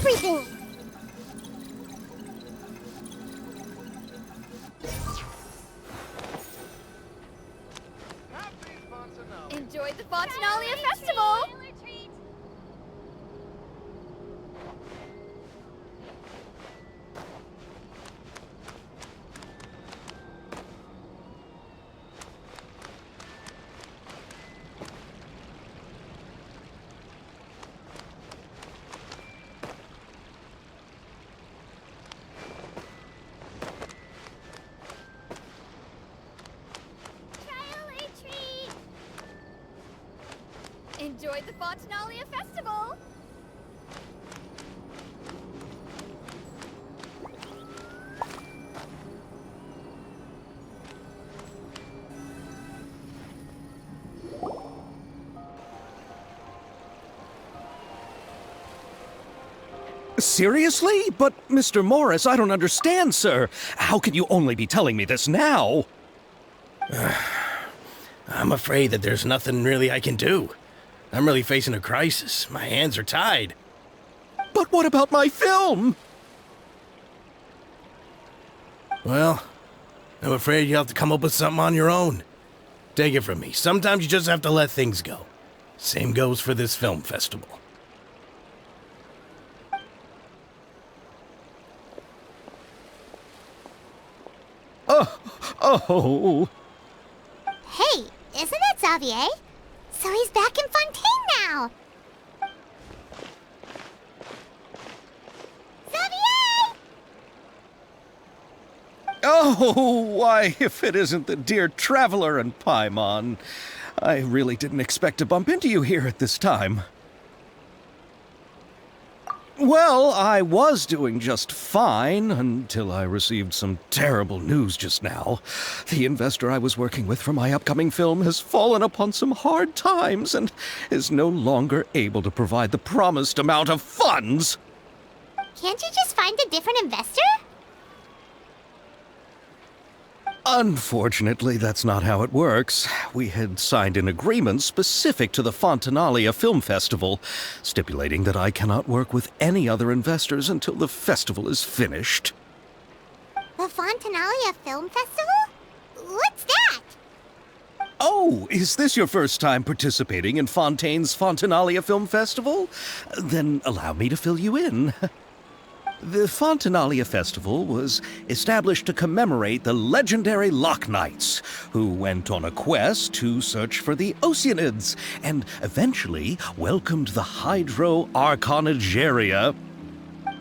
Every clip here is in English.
everything. Enjoy the Fontanalia Festival! Enjoy the Fontanalia Festival! Seriously? But, Mr. Morris, I don't understand, sir. How can you only be telling me this now? I'm afraid that there's nothing really I can do. I'm really facing a crisis. My hands are tied. But what about my film? Well, I'm afraid you'll have to come up with something on your own. Take it from me. Sometimes you just have to let things go. Same goes for this film festival. Oh. Hey, isn't that Xavier? So he's back in Fontaine now. Xavier! Oh, why, if it isn't the dear Traveler and Paimon. I really didn't expect to bump into you here at this time. Well, I was doing just fine until I received some terrible news just now. The investor I was working with for my upcoming film has fallen upon some hard times and is no longer able to provide the promised amount of funds. Can't you just find a different investor? Unfortunately, that's not how it works. We had signed an agreement specific to the Fontanalia Film Festival, stipulating that I cannot work with any other investors until the festival is finished. The Fontanalia Film Festival? What's that? Oh, is this your first time participating in Fontaine's Fontanalia Film Festival? Then allow me to fill you in. The Fontanalia Festival was established to commemorate the legendary Loch Knights, who went on a quest to search for the Oceanids and eventually welcomed the Hydro Arconageria.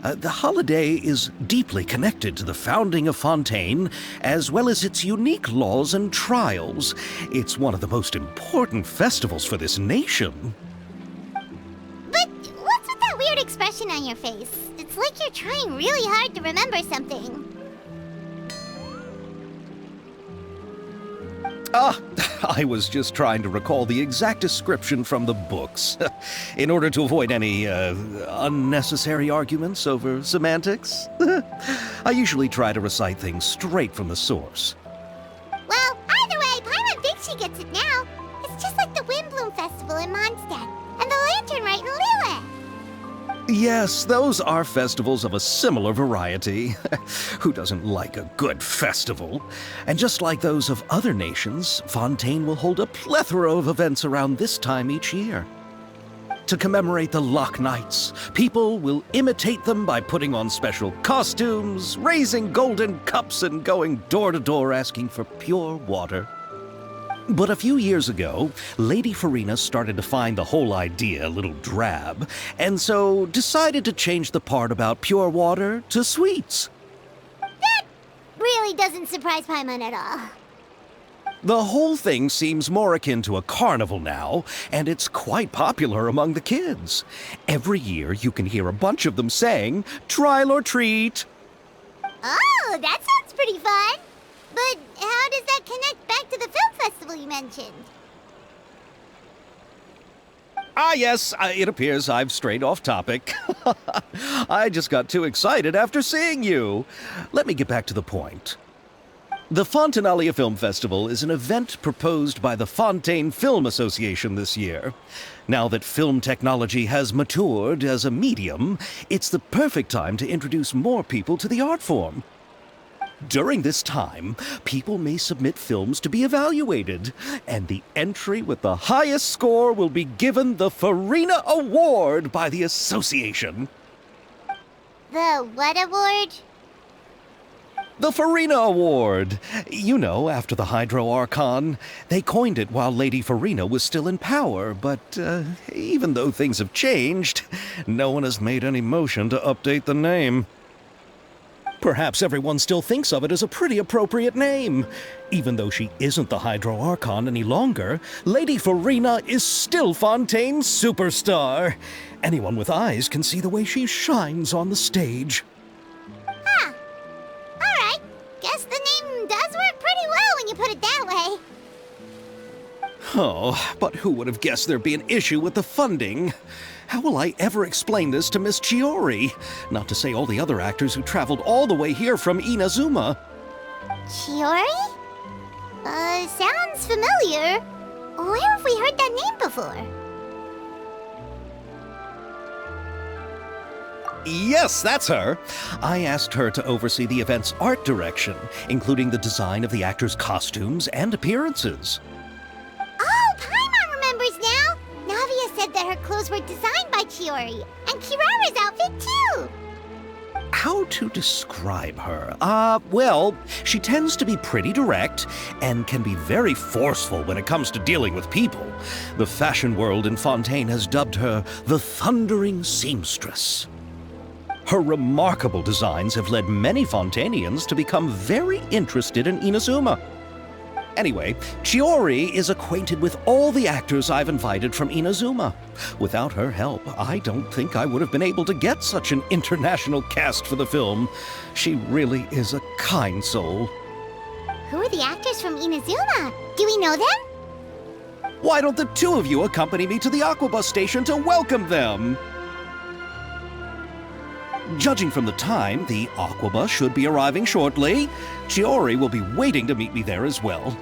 The holiday is deeply connected to the founding of Fontaine, as well as its unique laws and trials. It's one of the most important festivals for this nation. But what's with that weird expression on your face? It's like you're trying really hard to remember something. I was just trying to recall the exact description from the books, in order to avoid any unnecessary arguments over semantics. I usually try to recite things straight from the source. Well, either way, Paimon thinks she gets it now. It's just like the Windbloom Festival in Mondstadt, and the Lantern Rite in Lilith. Yes, those are festivals of a similar variety. Who doesn't like a good festival? And just like those of other nations, Fontaine will hold a plethora of events around this time each year. To commemorate the Loch Knights, people will imitate them by putting on special costumes, raising golden cups, and going door to door asking for pure water. But a few years ago, Lady Farina started to find the whole idea a little drab, and so decided to change the part about pure water to sweets. That really doesn't surprise Paimon at all. The whole thing seems more akin to a carnival now, and it's quite popular among the kids. Every year you can hear a bunch of them saying, "Trial or treat." Oh, that sounds pretty fun. But how does that connect back to the film festival you mentioned? Yes, it appears I've strayed off topic. I just got too excited after seeing you. Let me get back to the point. The Fontanalia Film Festival is an event proposed by the Fontaine Film Association this year. Now that film technology has matured as a medium, it's the perfect time to introduce more people to the art form. During this time, people may submit films to be evaluated, and the entry with the highest score will be given the Farina Award by the association. The what award? The Farina Award. You know, after the Hydro Archon. They coined it while Lady Farina was still in power, but even though things have changed, no one has made any motion to update the name. Perhaps everyone still thinks of it as a pretty appropriate name. Even though she isn't the Hydro Archon any longer, Lady Farina is still Fontaine's superstar. Anyone with eyes can see the way she shines on the stage. Huh. Alright. Guess the name does work pretty well when you put it that way. Oh, but who would have guessed there'd be an issue with the funding? How will I ever explain this to Miss Chiori? Not to say all the other actors who traveled all the way here from Inazuma. Chiori? Sounds familiar. Where have we heard that name before? Yes, that's her. I asked her to oversee the event's art direction, including the design of the actors' costumes and appearances. Oh, Paimon remembers now! Navia said that her clothes were designed by Chiori, and Kirara's outfit too! How to describe her? Well, she tends to be pretty direct and can be very forceful when it comes to dealing with people. The fashion world in Fontaine has dubbed her the Thundering Seamstress. Her remarkable designs have led many Fontainians to become very interested in Inazuma. Anyway, Chiori is acquainted with all the actors I've invited from Inazuma. Without her help, I don't think I would have been able to get such an international cast for the film. She really is a kind soul. Who are the actors from Inazuma? Do we know them? Why don't the two of you accompany me to the Aquabus station to welcome them? Judging from the time, the Aquabus should be arriving shortly. Chiori will be waiting to meet me there as well.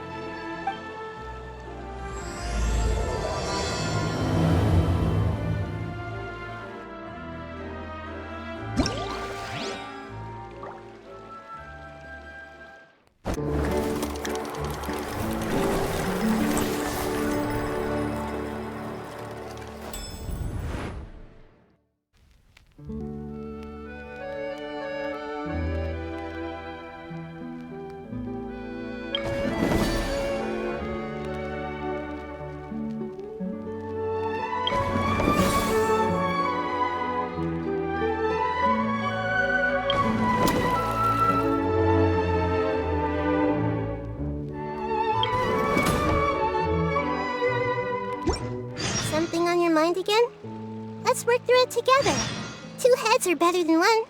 Something on your mind again? Let's work through it together. Two heads are better than one.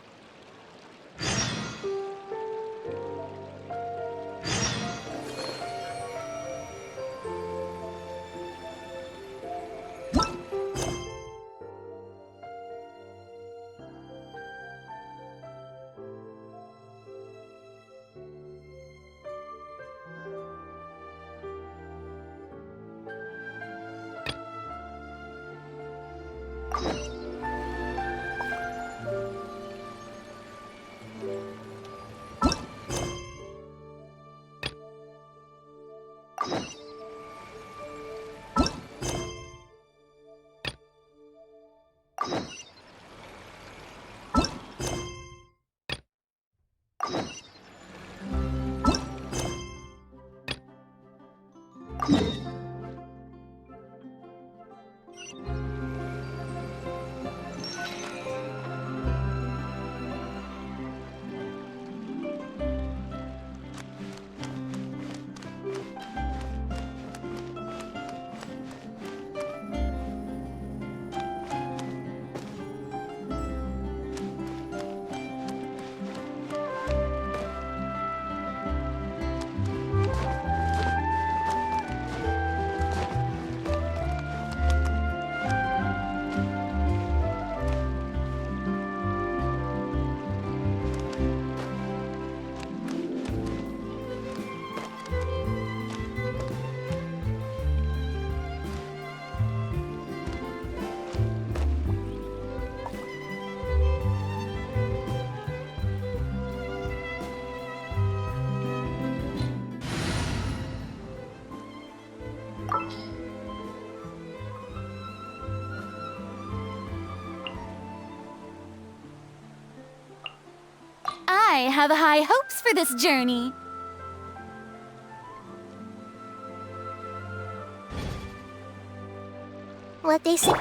have high hopes for this journey. What they say.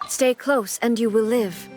Stay close and you will live.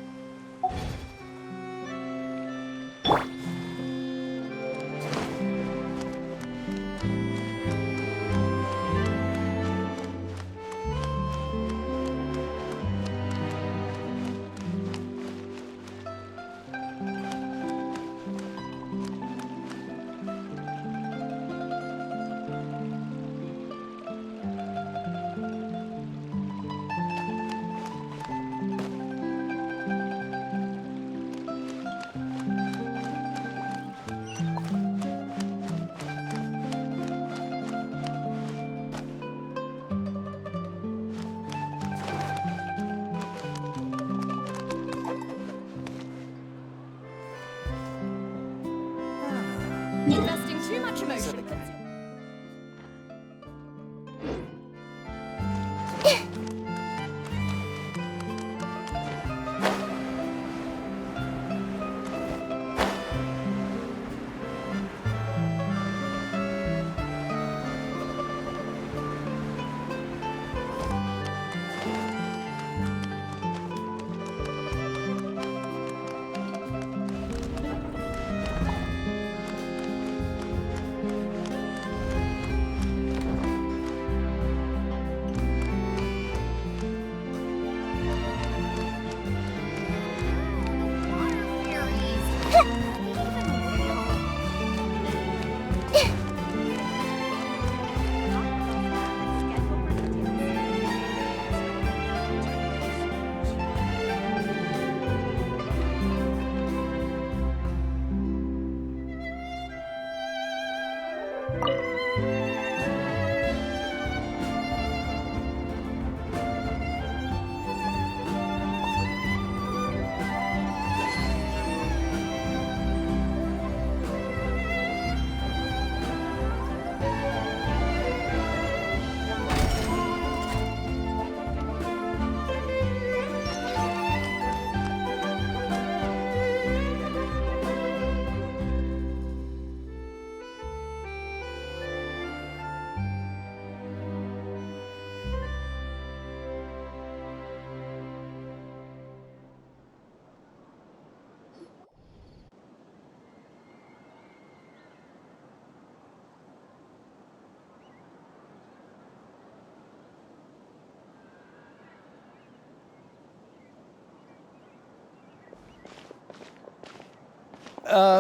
Investing too much emotion.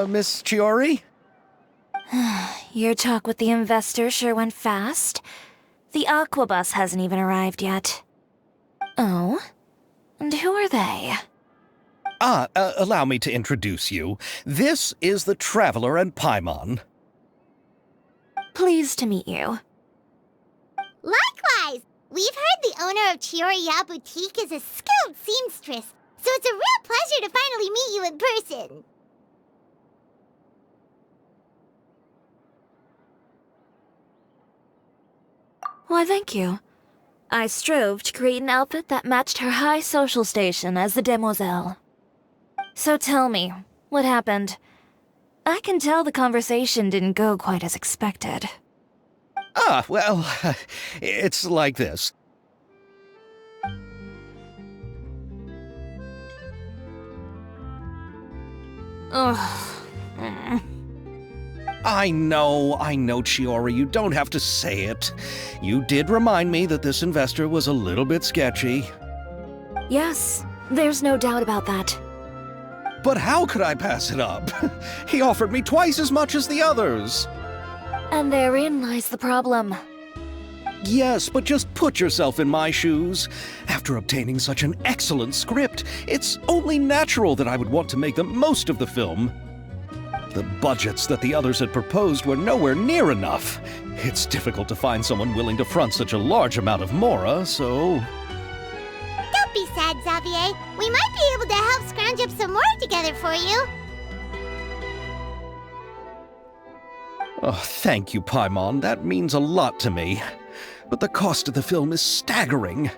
Miss Chiori? Your talk with the investor sure went fast. The Aquabus hasn't even arrived yet. Oh? And who are they? Allow me to introduce you. This is the Traveler and Paimon. Pleased to meet you. Likewise! We've heard the owner of Chioriya Boutique is a skilled seamstress, so it's a real pleasure to finally meet you in person. Why, thank you. I strove to create an outfit that matched her high social station as the demoiselle. So tell me, what happened? I can tell the conversation didn't go quite as expected. Well, it's like this. Ugh. I know, Chiori, you don't have to say it. You did remind me that this investor was a little bit sketchy. Yes, there's no doubt about that. But how could I pass it up? He offered me twice as much as the others. And therein lies the problem. Yes, but just put yourself in my shoes. After obtaining such an excellent script, it's only natural that I would want to make the most of the film. The budgets that the others had proposed were nowhere near enough. It's difficult to find someone willing to front such a large amount of mora, so... Don't be sad, Xavier. We might be able to help scrounge up some more together for you. Oh, thank you, Paimon. That means a lot to me. But the cost of the film is staggering.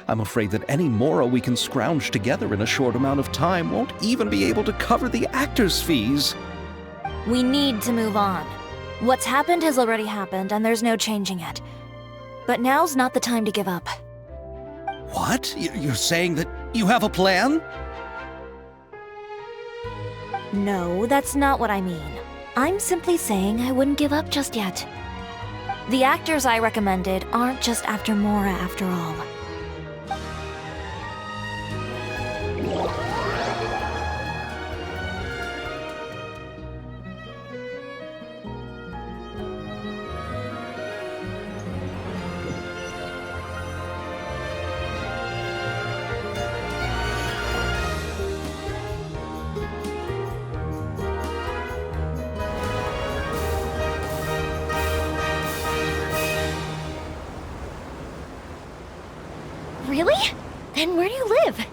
I'm afraid that any mora we can scrounge together in a short amount of time won't even be able to cover the actors' fees. We need to move on. What's happened has already happened, and there's no changing it. But now's not the time to give up. What? You're saying that you have a plan? No, that's not what I mean. I'm simply saying I wouldn't give up just yet. The actors I recommended aren't just after Mora after all. Really? Then where do you live?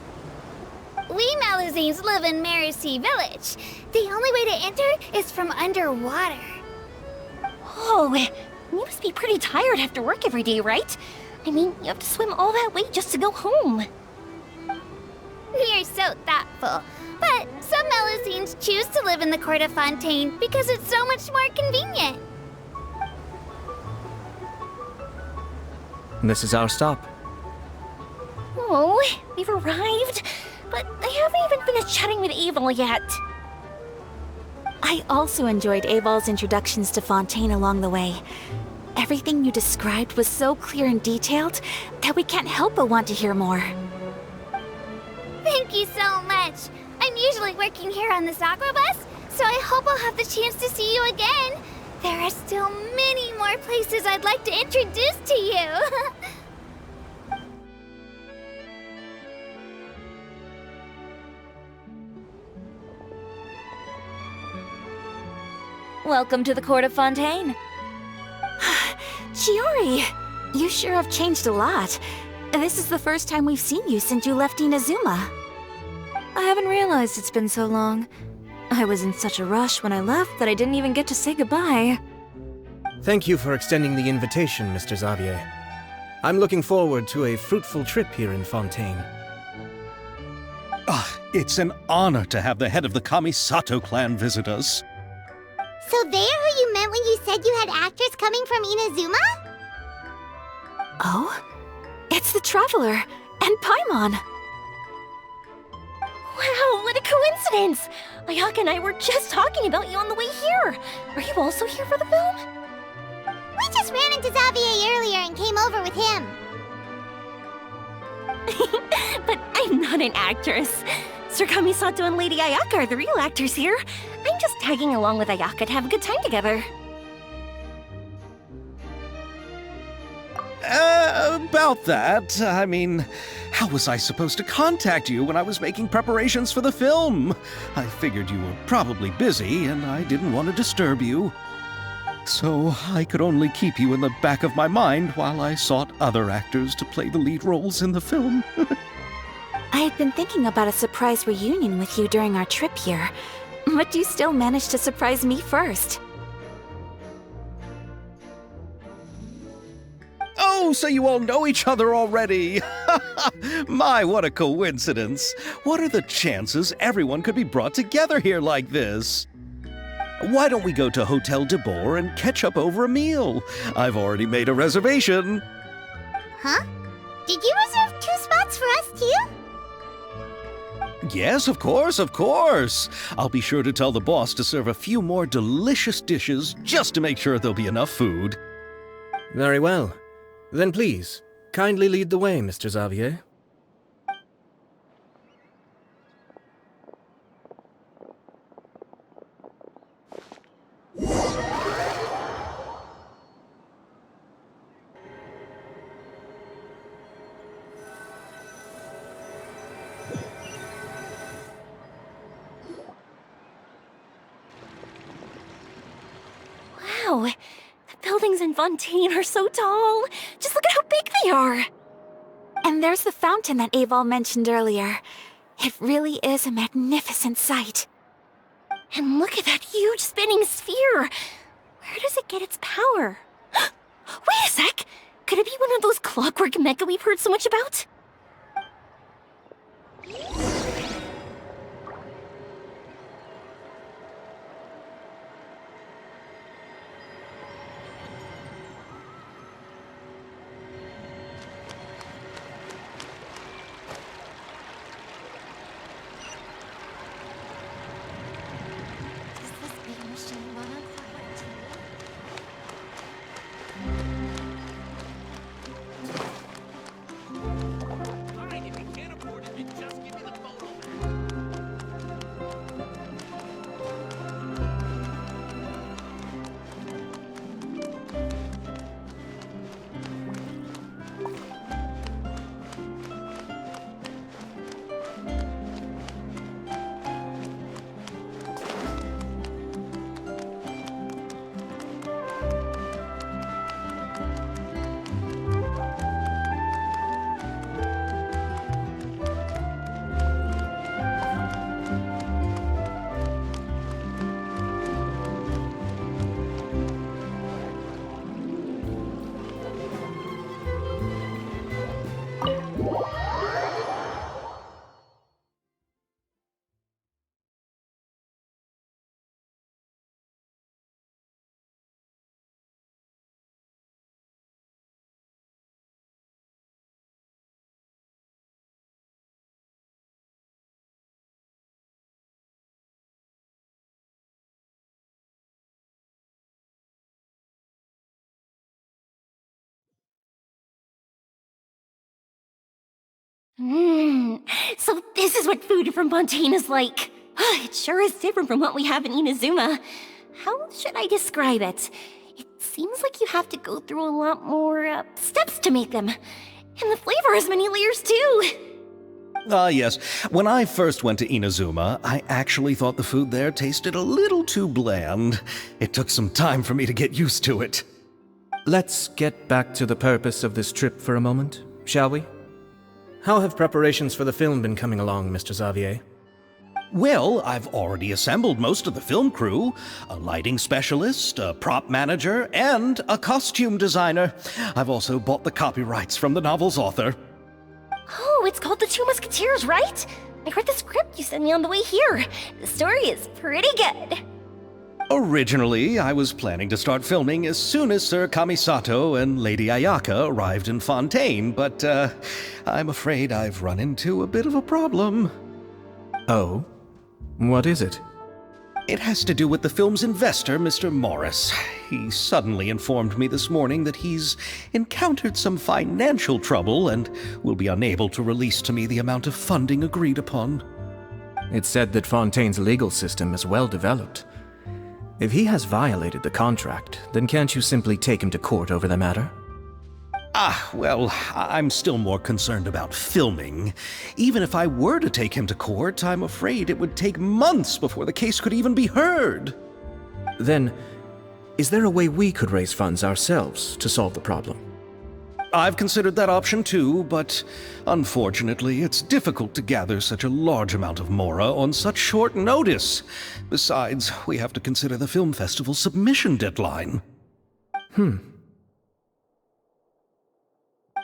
We Malazines live in Mercy Village. The only way to enter is from underwater. Oh, you must be pretty tired after work every day, right? I mean, you have to swim all that way just to go home. You're so thoughtful. But some Malazines choose to live in the Court of Fontaine because it's so much more convenient. This is our stop. Oh, we've arrived, but I haven't even finished chatting with Aval yet. I also enjoyed Aval's introductions to Fontaine along the way. Everything you described was so clear and detailed that we can't help but want to hear more. Thank you so much. I'm usually working here on this aqua bus, so I hope I'll have the chance to see you again. There are still many more places I'd like to introduce to you. Welcome to the Court of Fontaine. Chiori, you sure have changed a lot. This is the first time we've seen you since you left Inazuma. I haven't realized it's been so long. I was in such a rush when I left that I didn't even get to say goodbye. Thank you for extending the invitation, Mr. Xavier. I'm looking forward to a fruitful trip here in Fontaine. It's an honor to have the head of the Kamisato clan visit us. So they're who you meant when you said you had actors coming from Inazuma? Oh? It's the Traveler and Paimon. Wow, what a coincidence! Ayaka and I were just talking about you on the way here. Are you also here for the film? We just ran into Xavier earlier and came over with him. But I'm not an actress. Sir Kamisato and Lady Ayaka are the real actors here. I'm just tagging along with Ayaka to have a good time together. About that, I mean, how was I supposed to contact you when I was making preparations for the film? I figured you were probably busy, and I didn't want to disturb you. So I could only keep you in the back of my mind while I sought other actors to play the lead roles in the film. I had been thinking about a surprise reunion with you during our trip here, but you still managed to surprise me first. Oh, so you all know each other already. My, what a coincidence. What are the chances everyone could be brought together here like this? Why don't we go to Hotel de Boer and catch up over a meal? I've already made a reservation. Huh? Did you reserve 2 spots for us too? Yes, of course, of course. I'll be sure to tell the boss to serve a few more delicious dishes just to make sure there'll be enough food. Very well. Then please, kindly lead the way, Mr. Xavier. Wow, the buildings in Fontaine are so tall. Just look at how big they are. And there's the fountain that Aval mentioned earlier. It really is a magnificent sight. And look at that huge spinning sphere. Where does it get its power? Wait a sec! Could it be one of those clockwork mecha we've heard so much about? So this is what food from Fontaine is like. It sure is different from what we have in Inazuma. How should I describe it? It seems like you have to go through a lot more steps to make them. And the flavor has many layers too. Yes. When I first went to Inazuma, I actually thought the food there tasted a little too bland. It took some time for me to get used to it. Let's get back to the purpose of this trip for a moment, shall we? How have preparations for the film been coming along, Mr. Xavier? Well, I've already assembled most of the film crew, a lighting specialist, a prop manager, and a costume designer. I've also bought the copyrights from the novel's author. Oh, it's called The Two Musketeers, right? I read the script you sent me on the way here. The story is pretty good. Originally, I was planning to start filming as soon as Sir Kamisato and Lady Ayaka arrived in Fontaine, but I'm afraid I've run into a bit of a problem. Oh? What is it? It has to do with the film's investor, Mr. Morris. He suddenly informed me this morning that he's encountered some financial trouble and will be unable to release to me the amount of funding agreed upon. It's said that Fontaine's legal system is well developed. If he has violated the contract, then can't you simply take him to court over the matter? Well, I'm still more concerned about filming. Even if I were to take him to court, I'm afraid it would take months before the case could even be heard. Then, is there a way we could raise funds ourselves to solve the problem? I've considered that option too, but unfortunately, it's difficult to gather such a large amount of mora on such short notice. Besides, we have to consider the film festival's submission deadline.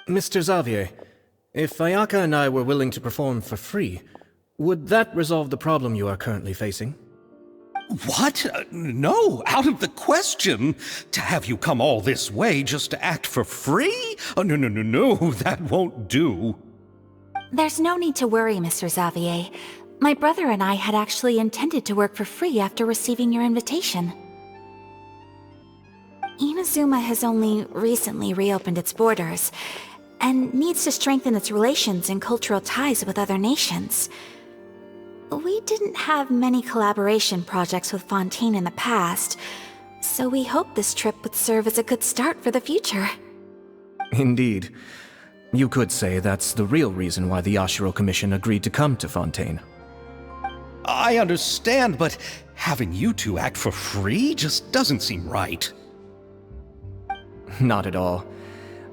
Mr. Xavier, if Ayaka and I were willing to perform for free, would that resolve the problem you are currently facing? What? No, out of the question. To have you come all this way just to act for free? Oh, no, that won't do. There's no need to worry, Mr. Xavier. My brother and I had actually intended to work for free after receiving your invitation. Inazuma has only recently reopened its borders, and needs to strengthen its relations and cultural ties with other nations. We didn't have many collaboration projects with Fontaine in the past, so we hoped this trip would serve as a good start for the future. Indeed. You could say that's the real reason why the Yashiro Commission agreed to come to Fontaine. I understand, but having you two act for free just doesn't seem right. Not at all.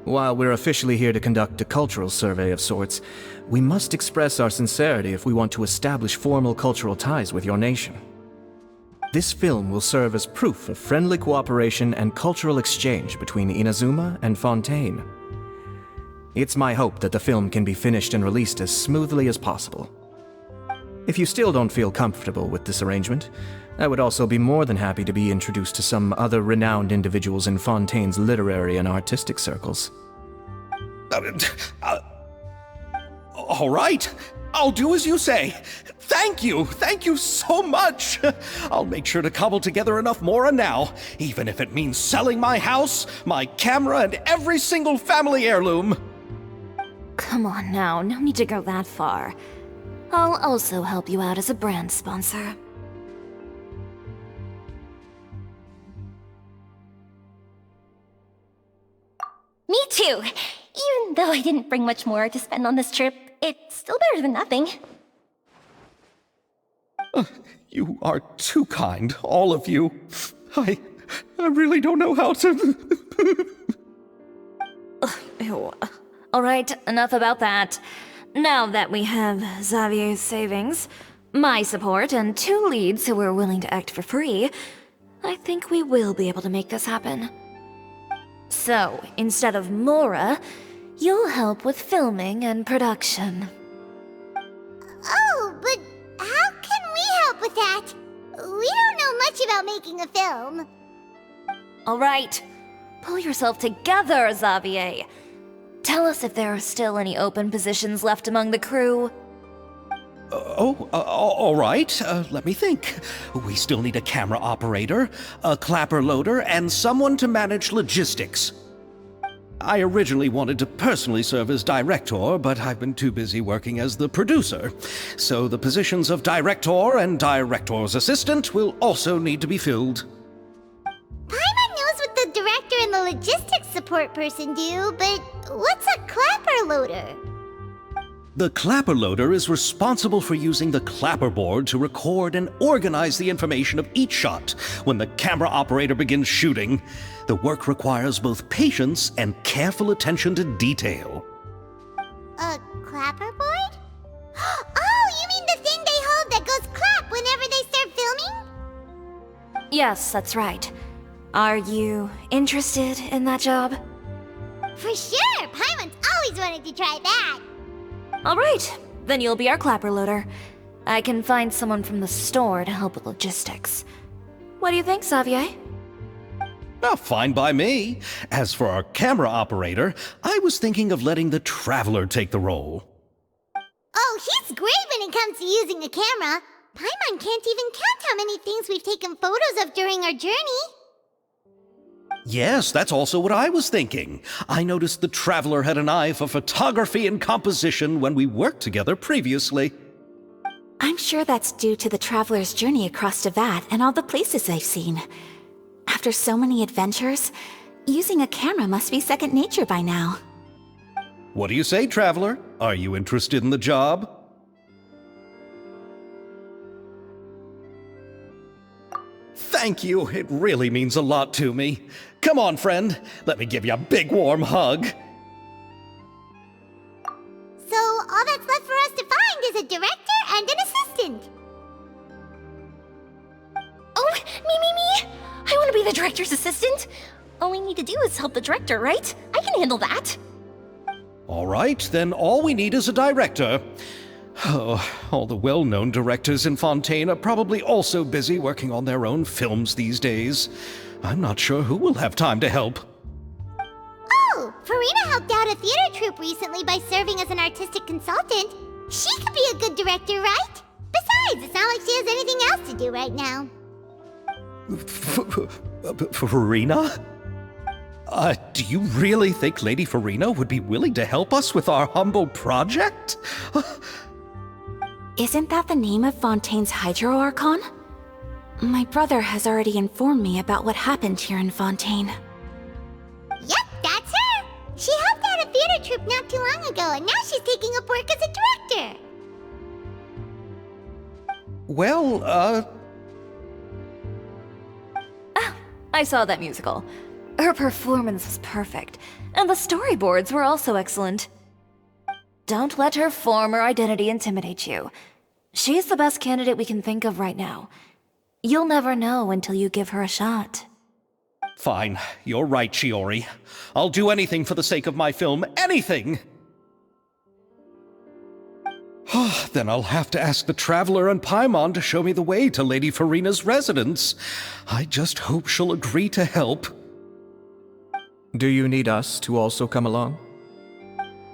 While we're officially here to conduct a cultural survey of sorts, we must express our sincerity if we want to establish formal cultural ties with your nation. This film will serve as proof of friendly cooperation and cultural exchange between Inazuma and Fontaine. It's my hope that the film can be finished and released as smoothly as possible. If you still don't feel comfortable with this arrangement, I would also be more than happy to be introduced to some other renowned individuals in Fontaine's literary and artistic circles. All right, I'll do as you say. Thank you so much. I'll make sure to cobble together enough mora now, even if it means selling my house, my camera, and every single family heirloom. Come on now, no need to go that far. I'll also help you out as a brand sponsor. Me too! Even though I didn't bring much more to spend on this trip, it's still better than nothing. You are too kind, all of you. I really don't know how to... Ew. Alright, enough about that. Now that we have Xavier's savings, my support, and 2 leads who are willing to act for free, I think we will be able to make this happen. So, instead of Mora, you'll help with filming and production. Oh, but how can we help with that? We don't know much about making a film. Alright, pull yourself together, Xavier. Tell us if there are still any open positions left among the crew. All right. Let me think. We still need a camera operator, a clapper loader, and someone to manage logistics. I originally wanted to personally serve as director, but I've been too busy working as the producer. So the positions of director and director's assistant will also need to be filled. Paimon knows what the director and the logistics support person do, but what's a clapper loader? The clapper loader is responsible for using the clapper board to record and organize the information of each shot when the camera operator begins shooting. The work requires both patience and careful attention to detail. A clapper board? Oh, you mean the thing they hold that goes clap whenever they start filming? Yes, that's right. Are you interested in that job? For sure! Paimon's always wanted to try that. Alright, then you'll be our clapper loader. I can find someone from the store to help with logistics. What do you think, Xavier? Fine by me. As for our camera operator, I was thinking of letting the Traveler take the role. Oh, he's great when it comes to using a camera. Paimon can't even count how many things we've taken photos of during our journey. Yes, that's also what I was thinking. I noticed the Traveler had an eye for photography and composition when we worked together previously. I'm sure that's due to the traveler's journey across Devat and all the places they've seen. After so many adventures, using a camera must be second nature by now. What do you say, Traveler? Are you interested in the job? Thank you. It really means a lot to me. Come on, friend. Let me give you a big warm hug. So all that's left for us to find is a director and an assistant. Oh, me! I want to be the director's assistant. All we need to do is help the director, right? I can handle that. All right, then all we need is a director. Oh, all the well-known directors in Fontaine are probably also busy working on their own films these days. I'm not sure who will have time to help. Oh, Farina helped out a theater troupe recently by serving as an artistic consultant. She could be a good director, right? Besides, it's not like she has anything else to do right now. Farina? Do you really think Lady Farina would be willing to help us with our humble project? Isn't that the name of Fontaine's Hydro Archon? My brother has already informed me about what happened here in Fontaine. Yep, that's her! She helped out a theater troupe not too long ago, and now she's taking up work as a director. Well, I saw that musical. Her performance was perfect, and the storyboards were also excellent. Don't let her former identity intimidate you. She's the best candidate we can think of right now. You'll never know until you give her a shot. Fine. You're right, Shiori. I'll do anything for the sake of my film. Anything! Then I'll have to ask the Traveler and Paimon to show me the way to Lady Farina's residence. I just hope she'll agree to help. Do you need us to also come along?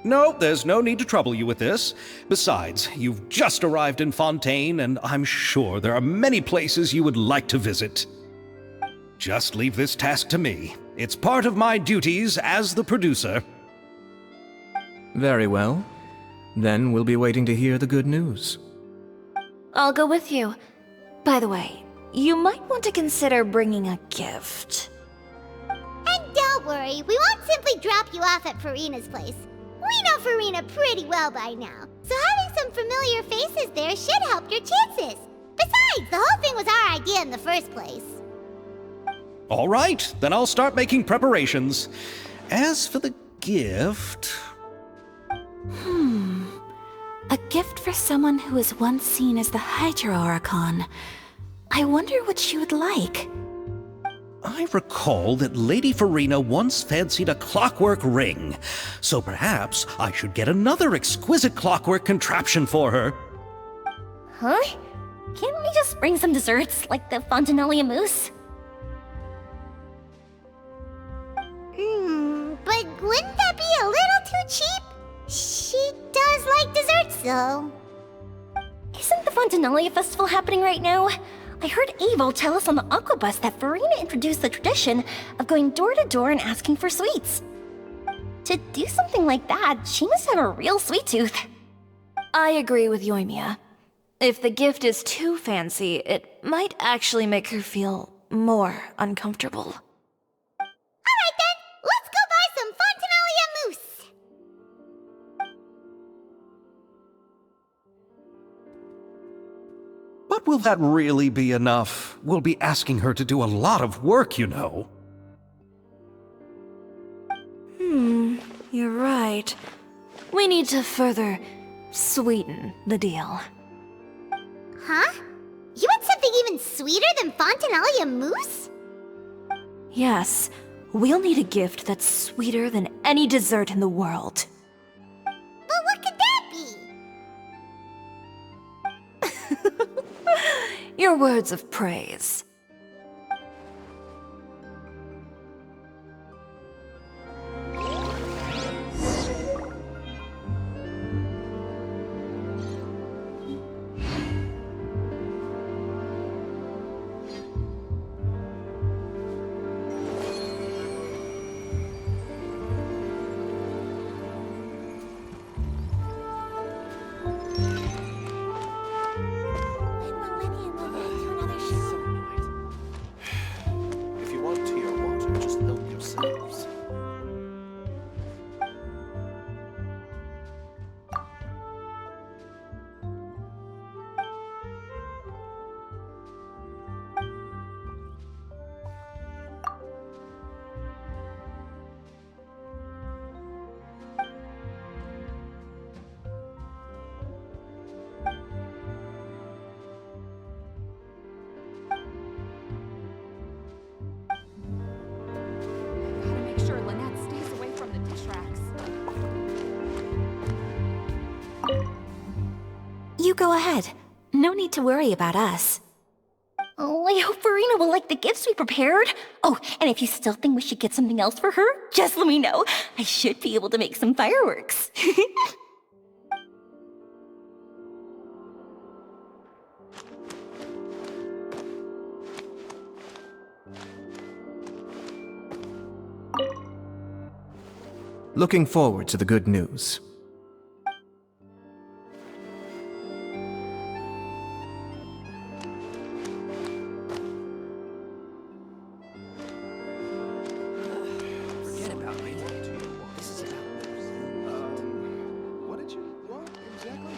No, there's no need to trouble you with this. Besides, you've just arrived in Fontaine, and I'm sure there are many places you would like to visit. Just leave this task to me. It's part of my duties as the producer. Very well. Then we'll be waiting to hear the good news. I'll go with you. By the way, you might want to consider bringing a gift. And don't worry, we won't simply drop you off at Farina's place. We know Farina pretty well by now, so having some familiar faces there should help your chances. Besides, the whole thing was our idea in the first place. All right, then I'll start making preparations. As for the gift... A gift for someone who was once seen as the Hydro Archon. I wonder what she would like. I recall that Lady Farina once fancied a clockwork ring, so perhaps I should get another exquisite clockwork contraption for her. Huh? Can't we just bring some desserts, like the Fontinalia mousse? But wouldn't that be a little too cheap? She does like desserts, though. Isn't the Fontinalia festival happening right now? I heard Abel tell us on the Aquabus that Farina introduced the tradition of going door to door and asking for sweets. To do something like that, she must have a real sweet tooth. I agree with Yoimiya. If the gift is too fancy, it might actually make her feel more uncomfortable. Alright then, let's go buy some Fontinalia mousse! But will that really be enough? We'll be asking her to do a lot of work, you know. You're right. We need to further sweeten the deal. Huh? You want something even sweeter than Fontinalia mousse? Yes, we'll need a gift that's sweeter than any dessert in the world. But what could that be? Your words of praise. go ahead. No need to worry about us. Oh, I hope Farina will like the gifts we prepared. Oh, and if you still think we should get something else for her, just let me know. I should be able to make some fireworks. Looking forward to the good news. Forget about me. This is about What did you want exactly?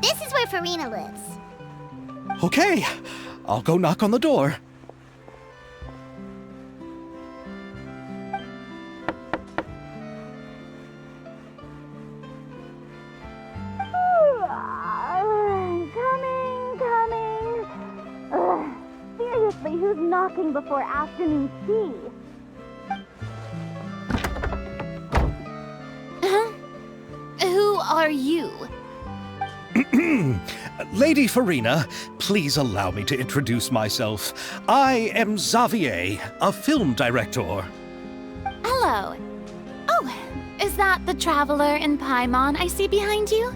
This is where Farina lives. Okay, I'll go knock on the door. Coming. Seriously, who's knocking before afternoon tea? Huh? Who are you? Lady Farina, please allow me to introduce myself. I am Xavier, a film director. Hello. Oh, is that the traveler in Paimon I see behind you?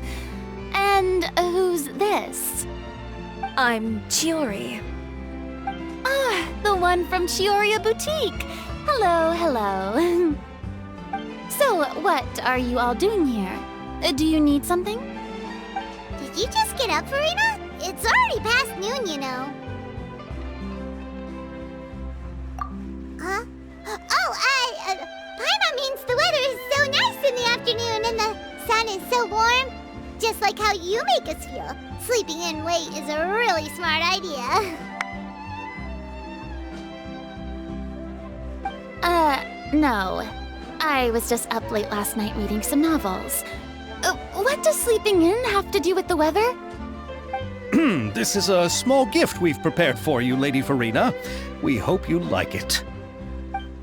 And who's this? I'm Chiori. Ah, the one from Chioria Boutique. Hello. So, what are you all doing here? Do you need something? Did you just get up, Farina? It's already past noon, you know. Huh? Paimon means the weather is so nice in the afternoon and the sun is so warm. Just like how you make us feel. Sleeping in late is a really smart idea. No. I was just up late last night reading some novels. What does sleeping in have to do with the weather? This is a small gift we've prepared for you, Lady Farina. We hope you like it.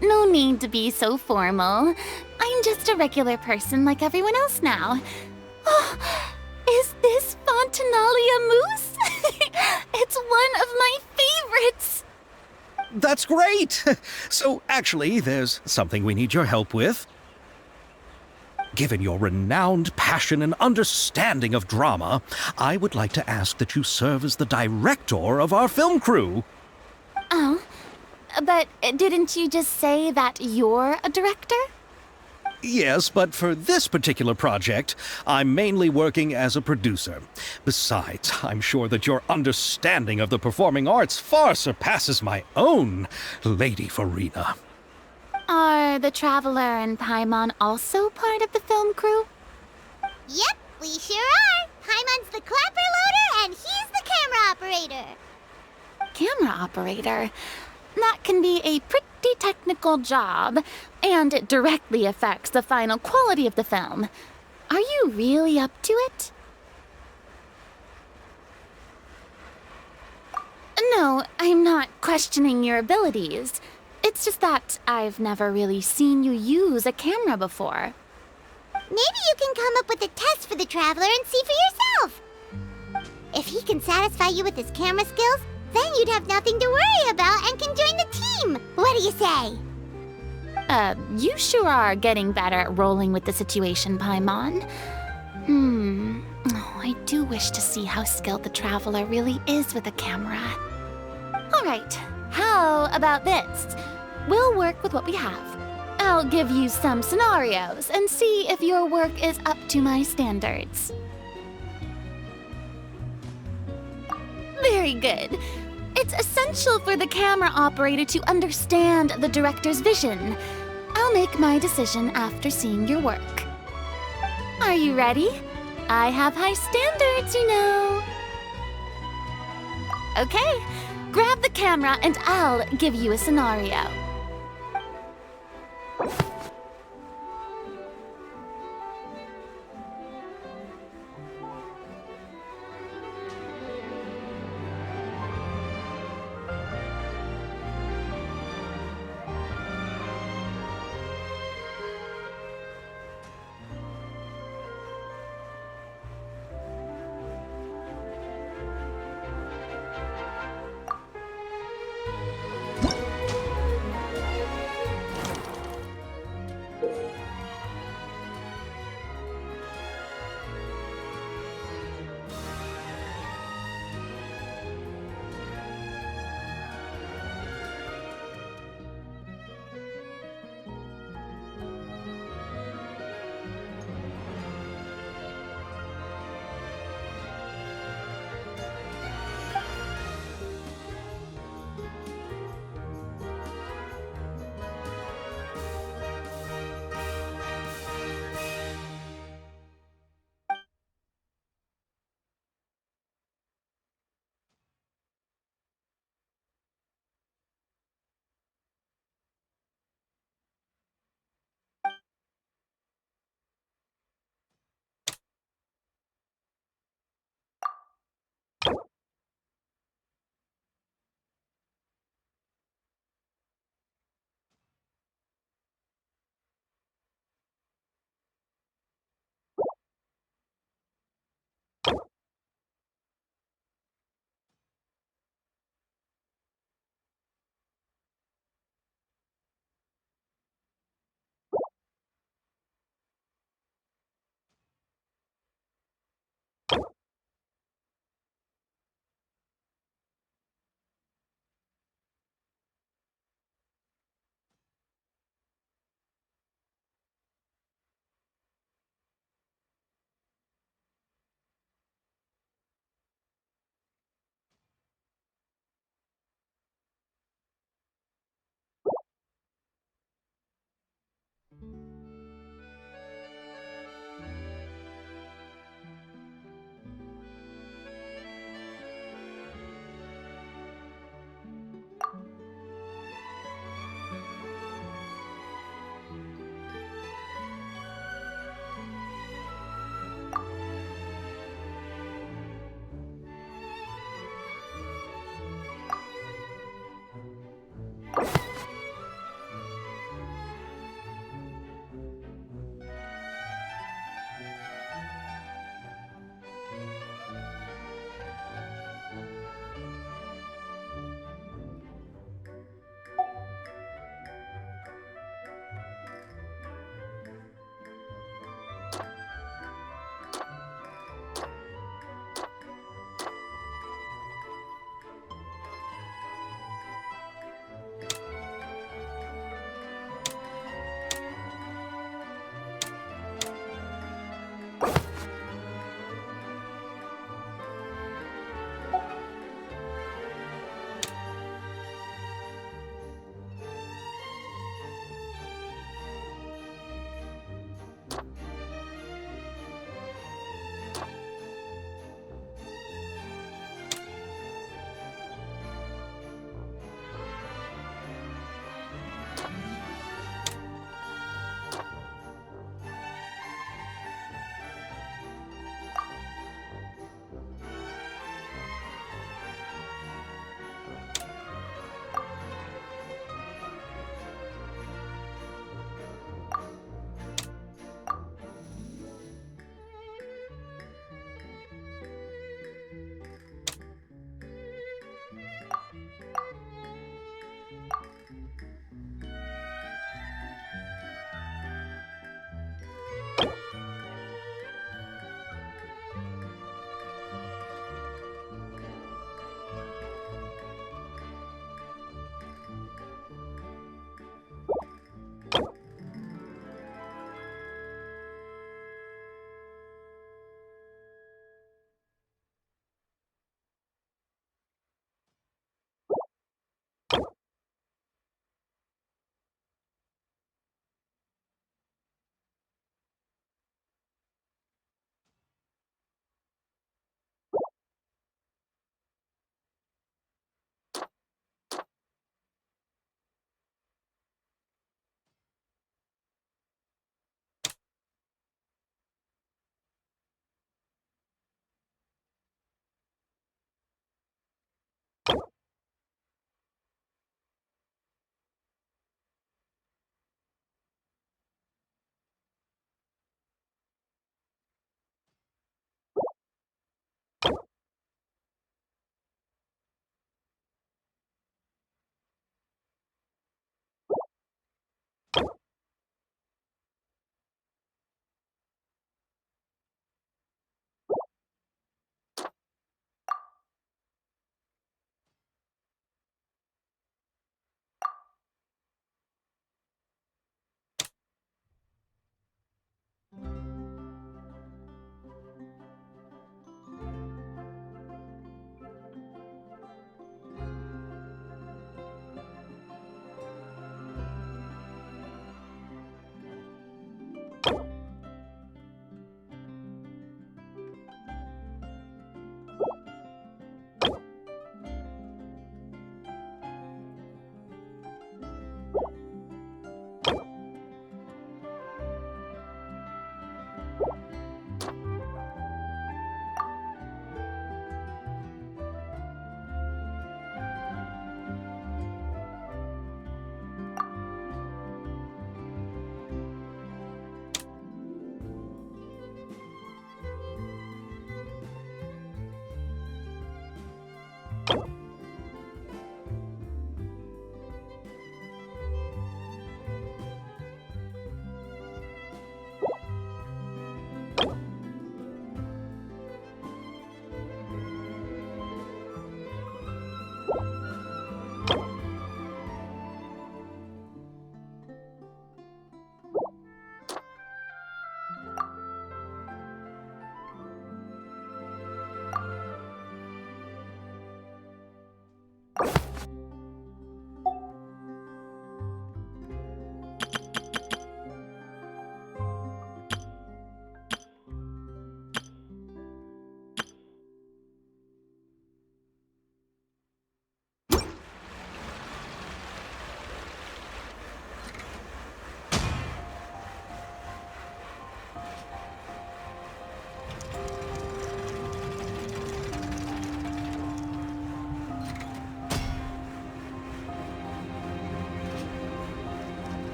No need to be so formal. I'm just a regular person like everyone else now. Oh, is this Fontinalia mousse? It's one of my favorites. That's great! So, actually, there's something we need your help with. Given your renowned passion and understanding of drama, I would like to ask that you serve as the director of our film crew. Oh, but didn't you just say that you're a director? Yes, but for this particular project, I'm mainly working as a producer. Besides, I'm sure that your understanding of the performing arts far surpasses my own, Lady Farina. Are the Traveler and Paimon also part of the film crew? Yep, we sure are. Paimon's the clapper loader and he's the camera operator. Camera operator? That can be a pretty technical job, and it directly affects the final quality of the film. Are you really up to it? No, I'm not questioning your abilities. It's just that I've never really seen you use a camera before. Maybe you can come up with a test for the Traveler and see for yourself. If he can satisfy you with his camera skills, then you'd have nothing to worry about and can join the team. What do you say? You sure are getting better at rolling with the situation, Paimon. Oh, I do wish to see how skilled the Traveler really is with a camera. Alright, how about this? We'll work with what we have. I'll give you some scenarios and see if your work is up to my standards. Very good. It's essential for the camera operator to understand the director's vision. I'll make my decision after seeing your work. Are you ready? I have high standards, you know. Okay, grab the camera and I'll give you a scenario.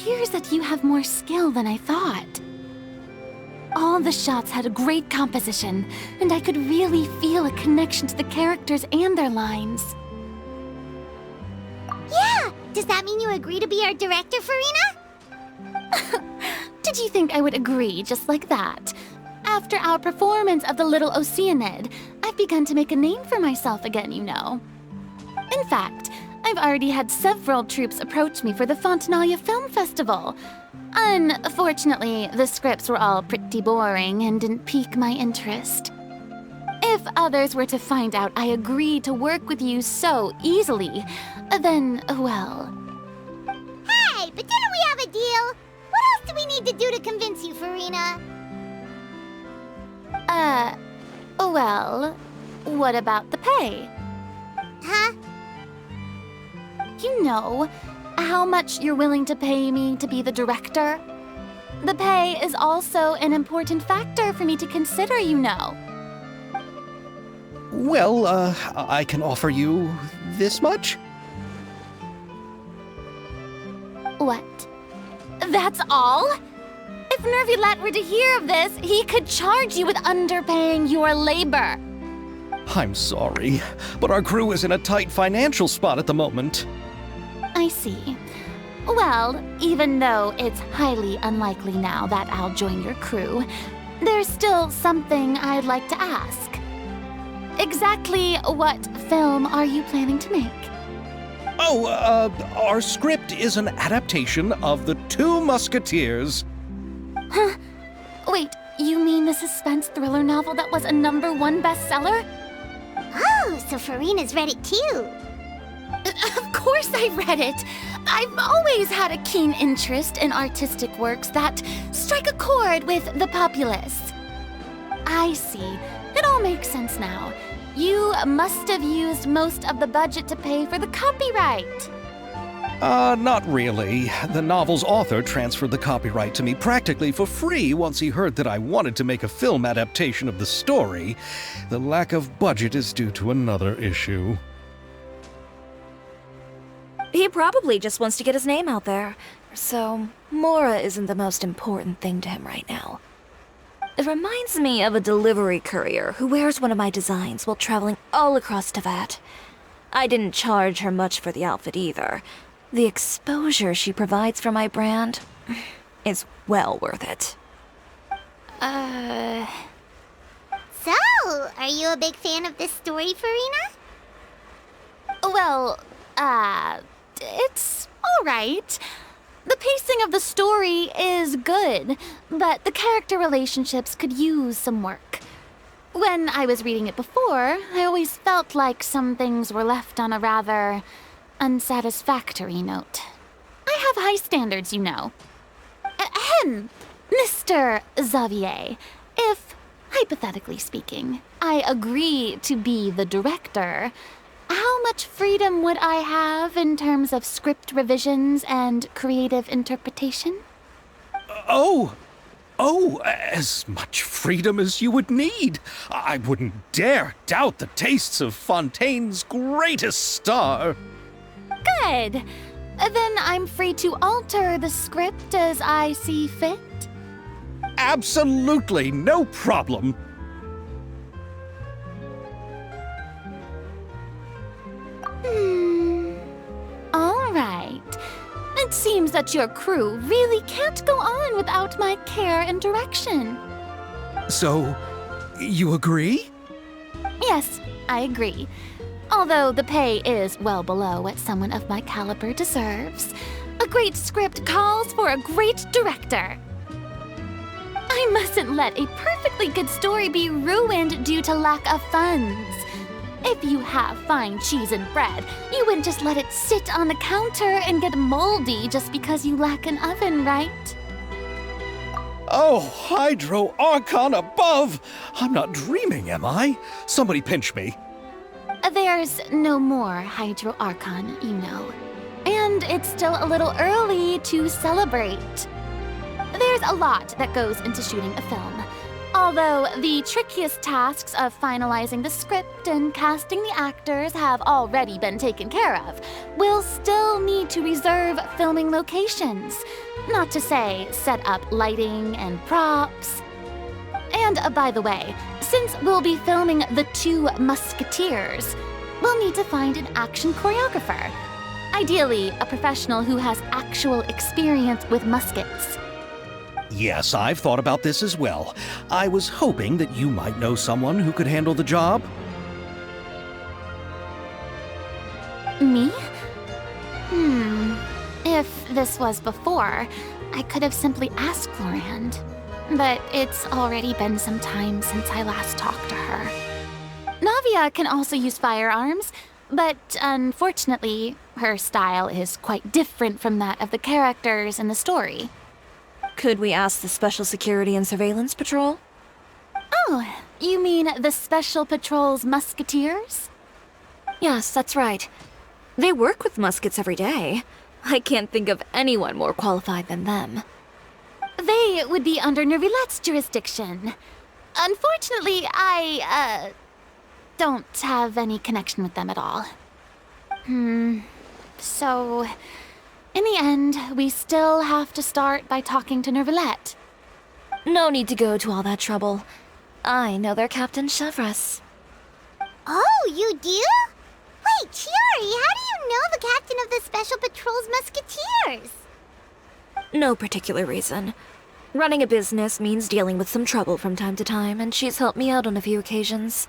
appears that you have more skill than I thought. All the shots had a great composition, and I could really feel a connection to the characters and their lines. Yeah! Does that mean you agree to be our director, Farina? Did you think I would agree just like that? After our performance of the Little Oceanid, I've begun to make a name for myself again, you know. In fact, I've already had several troops approach me for the Fontanalia Film Festival. Unfortunately, the scripts were all pretty boring and didn't pique my interest. If others were to find out I agreed to work with you so easily, then, well... Hey, but didn't we have a deal? What else do we need to do to convince you, Farina? Well, what about the pay? Huh? You know, how much you're willing to pay me to be the director? The pay is also an important factor for me to consider, you know. Well, I can offer you this much? What? That's all? If Nervilat were to hear of this, he could charge you with underpaying your labor. I'm sorry, but our crew is in a tight financial spot at the moment. I see. Well, even though it's highly unlikely now that I'll join your crew, there's still something I'd like to ask. Exactly what film are you planning to make? Oh, our script is an adaptation of The Two Musketeers. Huh? Wait, you mean the suspense thriller novel that was a #1 bestseller? Oh, so Farina's read it too. Of course I read it. I've always had a keen interest in artistic works that strike a chord with the populace. I see. It all makes sense now. You must have used most of the budget to pay for the copyright. Not really. The novel's author transferred the copyright to me practically for free once he heard that I wanted to make a film adaptation of the story. The lack of budget is due to another issue. He probably just wants to get his name out there. So, Mora isn't the most important thing to him right now. It reminds me of a delivery courier who wears one of my designs while traveling all across Teyvat. I didn't charge her much for the outfit either. The exposure she provides for my brand is well worth it. So, are you a big fan of this story, Farina? Well, it's all right. The pacing of the story is good, but the character relationships could use some work. When I was reading it before, I always felt like some things were left on a rather unsatisfactory note. I have high standards, you know. Ahem, Mr. Xavier, if, hypothetically speaking, I agree to be the director, how much freedom would I have in terms of script revisions and creative interpretation? Oh, as much freedom as you would need. I wouldn't dare doubt the tastes of Fontaine's greatest star. Good. Then I'm free to alter the script as I see fit. Absolutely no problem. All right. It seems that your crew really can't go on without my care and direction. So, you agree? Yes, I agree. Although the pay is well below what someone of my caliber deserves, a great script calls for a great director. I mustn't let a perfectly good story be ruined due to lack of funds. If you have fine cheese and bread, you wouldn't just let it sit on the counter and get moldy just because you lack an oven, right? Oh, Hydro Archon above! I'm not dreaming, am I? Somebody pinch me. There's no more Hydro Archon, you know. And it's still a little early to celebrate. There's a lot that goes into shooting a film. Although the trickiest tasks of finalizing the script and casting the actors have already been taken care of, we'll still need to reserve filming locations. Not to say set up lighting and props. And by the way, since we'll be filming the two Musketeers, we'll need to find an action choreographer. Ideally, a professional who has actual experience with muskets. Yes, I've thought about this as well. I was hoping that you might know someone who could handle the job. Me? If this was before, I could have simply asked Florand. But it's already been some time since I last talked to her. Navia can also use firearms, but unfortunately, her style is quite different from that of the characters in the story. Could we ask the Special Security and Surveillance Patrol? Oh, you mean the Special Patrol's Musketeers? Yes, that's right. They work with muskets every day. I can't think of anyone more qualified than them. They would be under Nervilette's jurisdiction. Unfortunately, I don't have any connection with them at all. So, in the end, we still have to start by talking to Nervilette. No need to go to all that trouble. I know their Captain Chevres. Oh, you do? Wait, Chiori, how do you know the captain of the Special Patrol's Musketeers? No particular reason. Running a business means dealing with some trouble from time to time, and she's helped me out on a few occasions.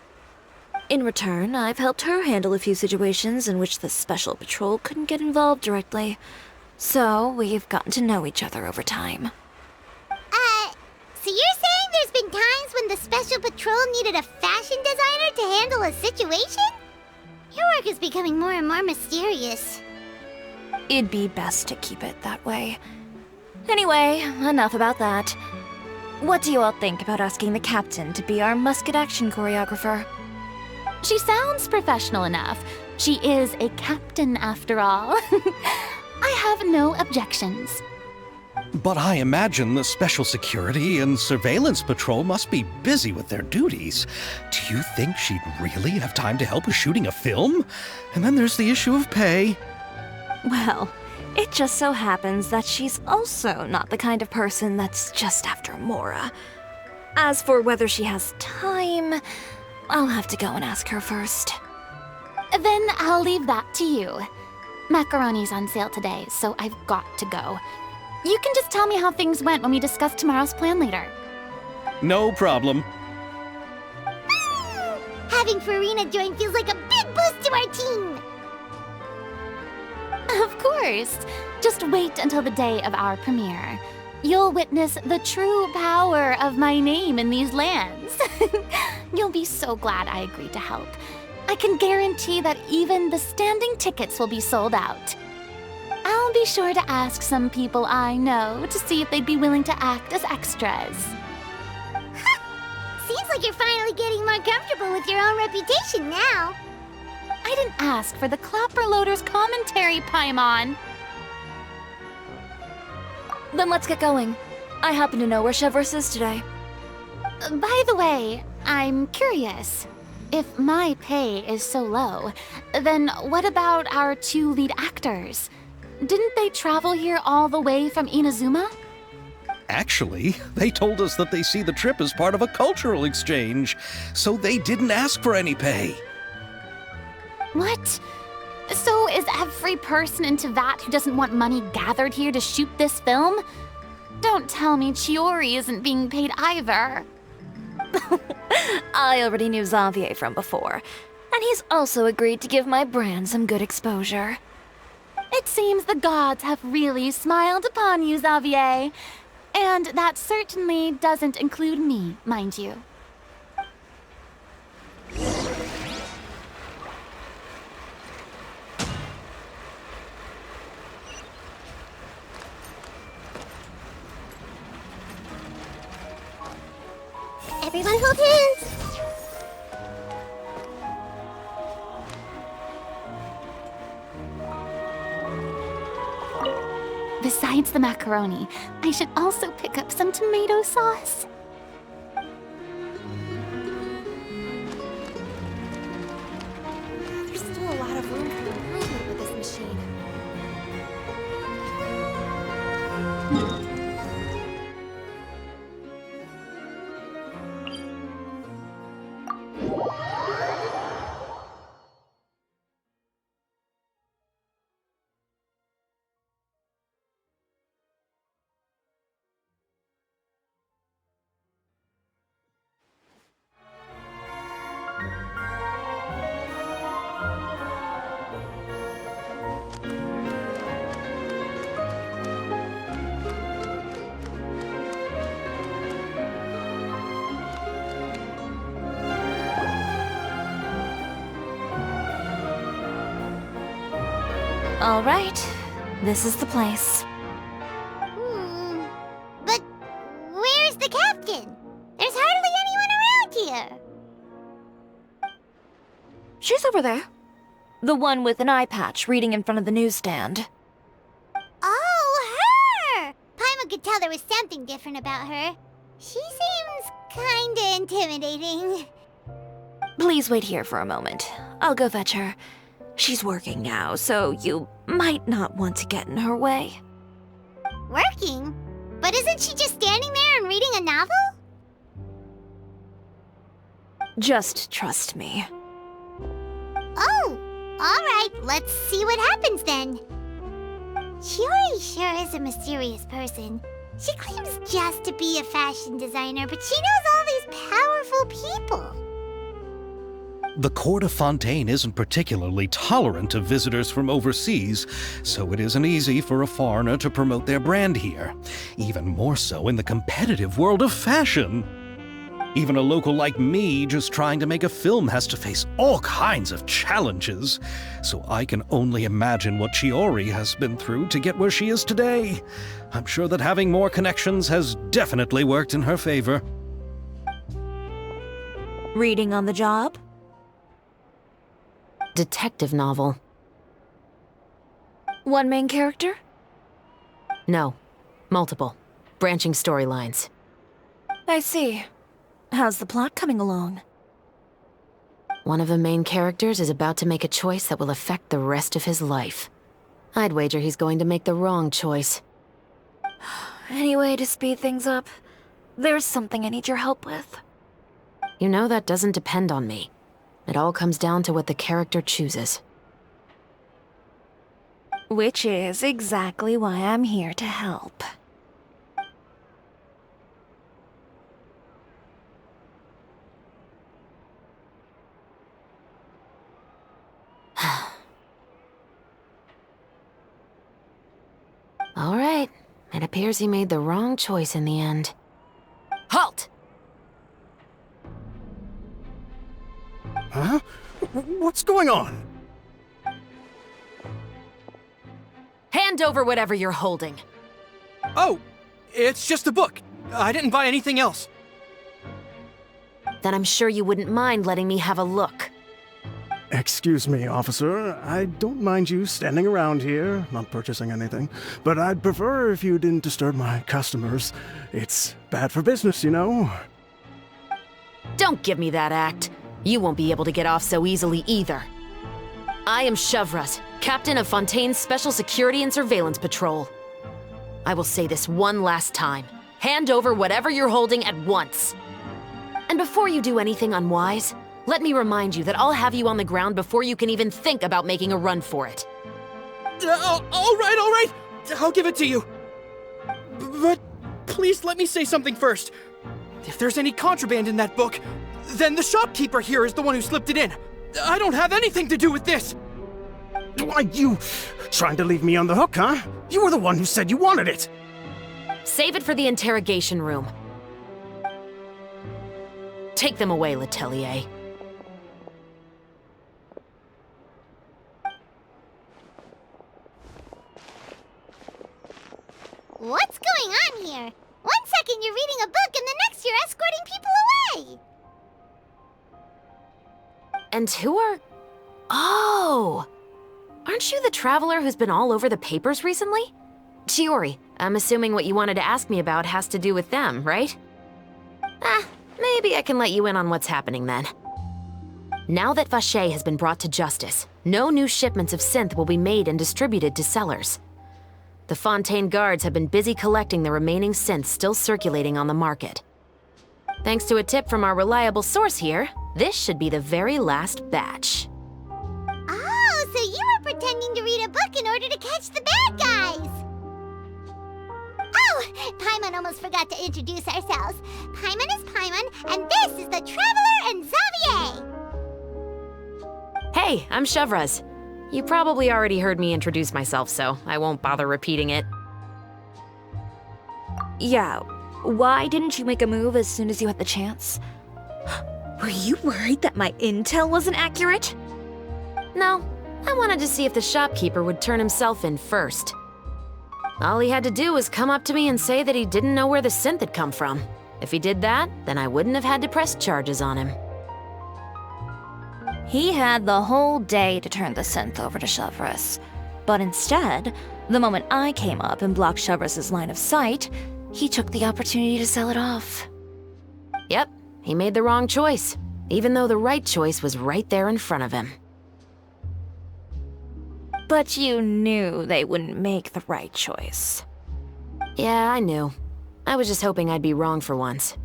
In return, I've helped her handle a few situations in which the Special Patrol couldn't get involved directly. So, we've gotten to know each other over time. So you're saying there's been times when the Special Patrol needed a fashion designer to handle a situation? Your work is becoming more and more mysterious. It'd be best to keep it that way. Anyway, enough about that. What do you all think about asking the captain to be our musket action choreographer? She sounds professional enough. She is a captain after all. I have no objections. But I imagine the Special Security and Surveillance Patrol must be busy with their duties. Do you think she'd really have time to help with shooting a film? And then there's the issue of pay. Well, it just so happens that she's also not the kind of person that's just after Mora. As for whether she has time, I'll have to go and ask her first. Then I'll leave that to you. Macaroni's on sale today, so I've got to go. You can just tell me how things went when we discuss tomorrow's plan later. No problem. Having Farina join feels like a big boost to our team! Of course. Just wait until the day of our premiere. You'll witness the true power of my name in these lands. You'll be so glad I agreed to help. I can guarantee that even the standing tickets will be sold out. I'll be sure to ask some people I know to see if they'd be willing to act as extras. Seems like you're finally getting more comfortable with your own reputation now. I didn't ask for the Clapper Loader's commentary, Paimon. Then let's get going. I happen to know where Chevres is today. By the way, I'm curious. If my pay is so low, then what about our two lead actors? Didn't they travel here all the way from Inazuma? Actually, they told us that they see the trip as part of a cultural exchange, so they didn't ask for any pay. What? So is every person in Tevat who doesn't want money gathered here to shoot this film? Don't tell me Chiori isn't being paid either. I already knew Xavier from before, and he's also agreed to give my brand some good exposure. It seems the gods have really smiled upon you, Xavier. And that certainly doesn't include me, mind you. Everyone hold hands! Besides the macaroni, I should also pick up some tomato sauce. There's still a lot of room for improvement with this machine. All right, this is the place. But where's the captain? There's hardly anyone around here. She's over there. The one with an eye patch reading in front of the newsstand. Oh, her! Paimon could tell there was something different about her. She seems kinda intimidating. Please wait here for a moment. I'll go fetch her. She's working now, so you might not want to get in her way. Working? But isn't she just standing there and reading a novel? Just trust me. Oh, alright, let's see what happens then. Chiori sure is a mysterious person. She claims just to be a fashion designer, but she knows all these powerful people. The court of Fontaine isn't particularly tolerant of visitors from overseas, so it isn't easy for a foreigner to promote their brand here. Even more so in the competitive world of fashion. Even a local like me just trying to make a film has to face all kinds of challenges. So I can only imagine what Chiori has been through to get where she is today. I'm sure that having more connections has definitely worked in her favor. Reading on the job? Detective novel. One main character? No. Multiple. Branching storylines. I see. How's the plot coming along? One of the main characters is about to make a choice that will affect the rest of his life. I'd wager he's going to make the wrong choice. Any way to speed things up? There's something I need your help with. You know that doesn't depend on me. It all comes down to what the character chooses. Which is exactly why I'm here to help. All right. It appears he made the wrong choice in the end. Halt! Huh? What's going on? Hand over whatever you're holding. Oh, it's just a book. I didn't buy anything else. Then I'm sure you wouldn't mind letting me have a look. Excuse me, officer. I don't mind you standing around here, not purchasing anything, but I'd prefer if you didn't disturb my customers. It's bad for business, you know? Don't give me that act. You won't be able to get off so easily either. I am Chevras, captain of Fontaine's Special Security and Surveillance Patrol. I will say this one last time. Hand over whatever you're holding at once. And before you do anything unwise, let me remind you that I'll have you on the ground before you can even think about making a run for it. All right. I'll give it to you. But please let me say something first. If there's any contraband in that book, then the shopkeeper here is the one who slipped it in. I don't have anything to do with this. Why, you trying to leave me on the hook, huh? You were the one who said you wanted it. Save it for the interrogation room. Take them away, Letelier. What's going on here? One second you're reading a book and the next you're escorting people away. And who are... Oh! Aren't you the traveler who's been all over the papers recently? Chiori, I'm assuming what you wanted to ask me about has to do with them, right? Maybe I can let you in on what's happening then. Now that Vacher has been brought to justice, no new shipments of synth will be made and distributed to sellers. The Fontaine guards have been busy collecting the remaining synths still circulating on the market. Thanks to a tip from our reliable source here, this should be the very last batch. Oh, so you were pretending to read a book in order to catch the bad guys! Oh, Paimon almost forgot to introduce ourselves. Paimon is Paimon, and this is the Traveler and Xavier! Hey, I'm Chevraz. You probably already heard me introduce myself, so I won't bother repeating it. Yeah, why didn't you make a move as soon as you had the chance? Were you worried that my intel wasn't accurate? No, I wanted to see if the shopkeeper would turn himself in first. All he had to do was come up to me and say that he didn't know where the synth had come from. If he did that, then I wouldn't have had to press charges on him. He had the whole day to turn the synth over to Chevraz. But instead, the moment I came up and blocked Chevraz's line of sight, he took the opportunity to sell it off. Yep, he made the wrong choice, even though the right choice was right there in front of him. But you knew they wouldn't make the right choice. Yeah, I knew. I was just hoping I'd be wrong for once.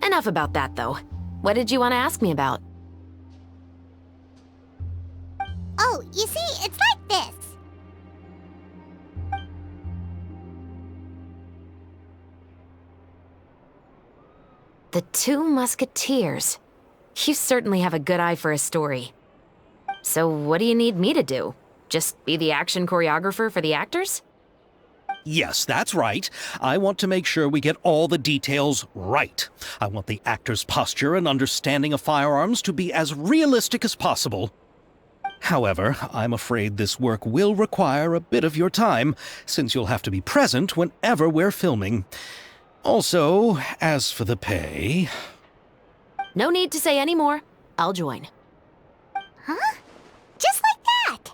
Enough about that, though. What did you want to ask me about? Oh, you see, it's like this. The Two Musketeers. You certainly have a good eye for a story. So what do you need me to do? Just be the action choreographer for the actors? Yes, that's right. I want to make sure we get all the details right. I want the actor's posture and understanding of firearms to be as realistic as possible. However, I'm afraid this work will require a bit of your time, since you'll have to be present whenever we're filming. Also, as for the pay... No need to say any more. I'll join. Huh? Just like that!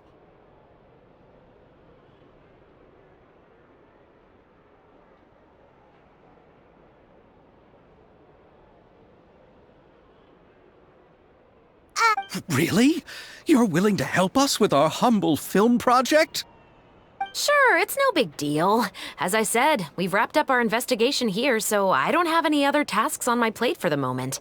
Really? You're willing to help us with our humble film project? Sure, it's no big deal. As I said, we've wrapped up our investigation here, so I don't have any other tasks on my plate for the moment.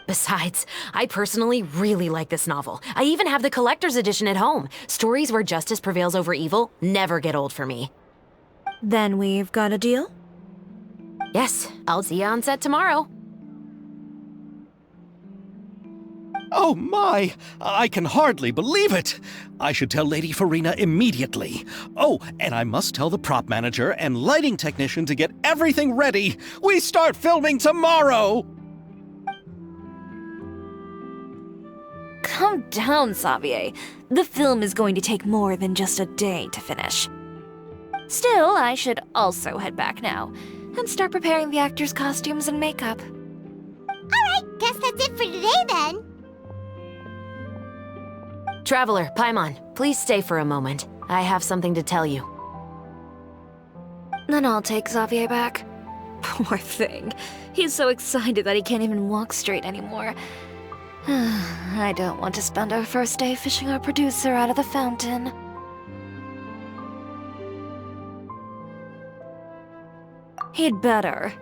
Besides, I personally really like this novel. I even have the collector's edition at home. Stories where justice prevails over evil never get old for me. Then we've got a deal? Yes, I'll see you on set tomorrow. Oh my! I can hardly believe it! I should tell Lady Farina immediately. Oh, and I must tell the prop manager and lighting technician to get everything ready. We start filming tomorrow! Calm down, Xavier. The film is going to take more than just a day to finish. Still, I should also head back now and start preparing the actors' costumes and makeup. Alright, guess that's it for today then. Traveler, Paimon, please stay for a moment. I have something to tell you. Then I'll take Xavier back. Poor thing. He's so excited that he can't even walk straight anymore. I don't want to spend our first day fishing our producer out of the fountain. He'd better.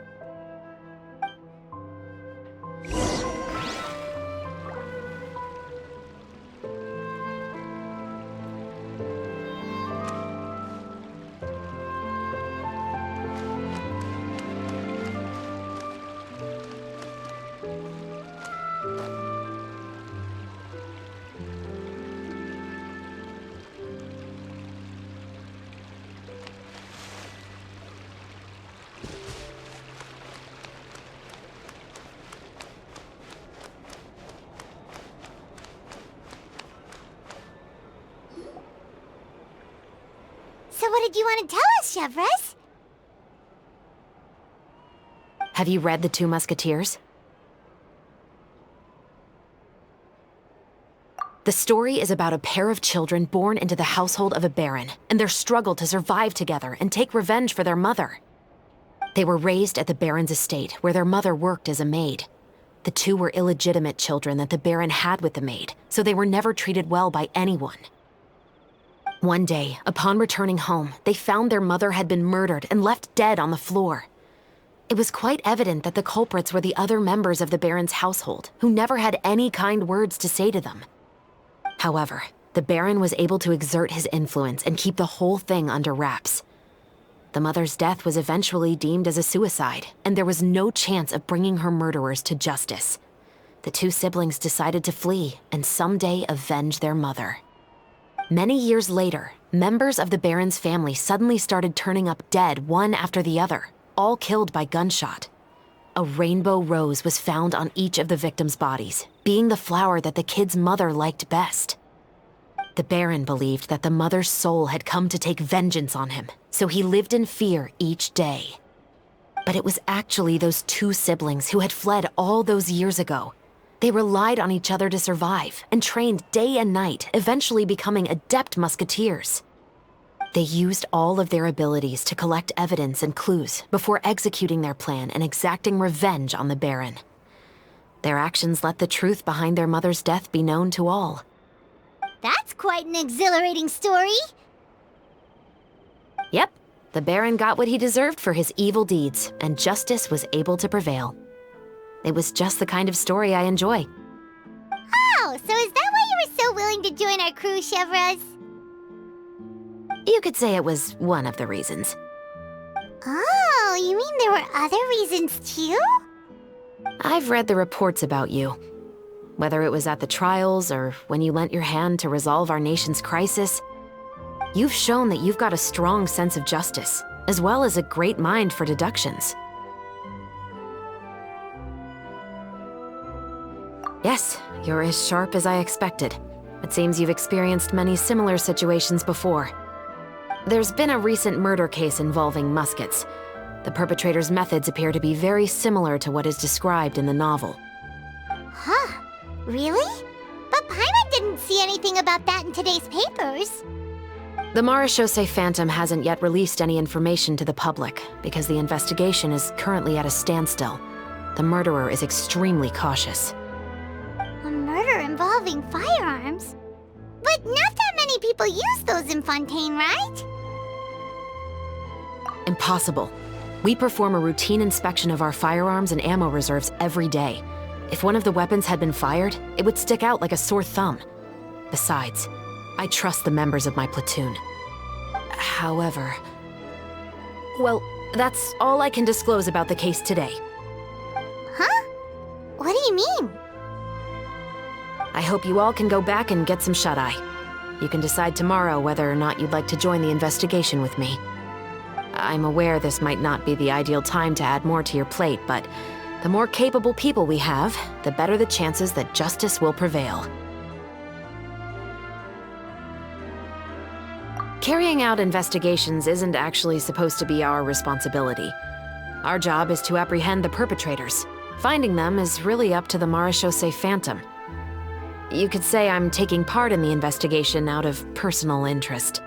So what did you want to tell us, Chevraz? Have you read The Two Musketeers? The story is about a pair of children born into the household of a baron, and their struggle to survive together and take revenge for their mother. They were raised at the baron's estate, where their mother worked as a maid. The two were illegitimate children that the baron had with the maid, so they were never treated well by anyone. One day, upon returning home, they found their mother had been murdered and left dead on the floor. It was quite evident that the culprits were the other members of the Baron's household, who never had any kind words to say to them. However, the Baron was able to exert his influence and keep the whole thing under wraps. The mother's death was eventually deemed as a suicide, and there was no chance of bringing her murderers to justice. The two siblings decided to flee and someday avenge their mother. Many years later, members of the Baron's family suddenly started turning up dead one after the other, all killed by gunshot. A rainbow rose was found on each of the victims' bodies, being the flower that the kid's mother liked best. The Baron believed that the mother's soul had come to take vengeance on him, so he lived in fear each day. But it was actually those two siblings who had fled all those years ago. They relied on each other to survive and trained day and night, eventually becoming adept musketeers. They used all of their abilities to collect evidence and clues before executing their plan and exacting revenge on the Baron. Their actions let the truth behind their mother's death be known to all. That's quite an exhilarating story. Yep, the Baron got what he deserved for his evil deeds, and justice was able to prevail. It was just the kind of story I enjoy. Oh, so is that why you were so willing to join our crew, Chevraz? You could say it was one of the reasons. Oh, you mean there were other reasons too? I've read the reports about you. Whether it was at the trials or when you lent your hand to resolve our nation's crisis, you've shown that you've got a strong sense of justice, as well as a great mind for deductions. Yes, you're as sharp as I expected. It seems you've experienced many similar situations before. There's been a recent murder case involving Muskets. The perpetrator's methods appear to be very similar to what is described in the novel. Huh? Really? But Paimon didn't see anything about that in today's papers. The Marechaussee Phantom hasn't yet released any information to the public because the investigation is currently at a standstill. The murderer is extremely cautious. A murder involving firearms? But not that many people use those in Fontaine, right? Impossible. We perform a routine inspection of our firearms and ammo reserves every day. If one of the weapons had been fired, it would stick out like a sore thumb. Besides, I trust the members of my platoon. However... Well, that's all I can disclose about the case today. Huh? What do you mean? I hope you all can go back and get some shut-eye. You can decide tomorrow whether or not you'd like to join the investigation with me. I'm aware this might not be the ideal time to add more to your plate, but the more capable people we have, the better the chances that justice will prevail. Carrying out investigations isn't actually supposed to be our responsibility. Our job is to apprehend the perpetrators. Finding them is really up to the Marechaussee Phantom. You could say I'm taking part in the investigation out of personal interest.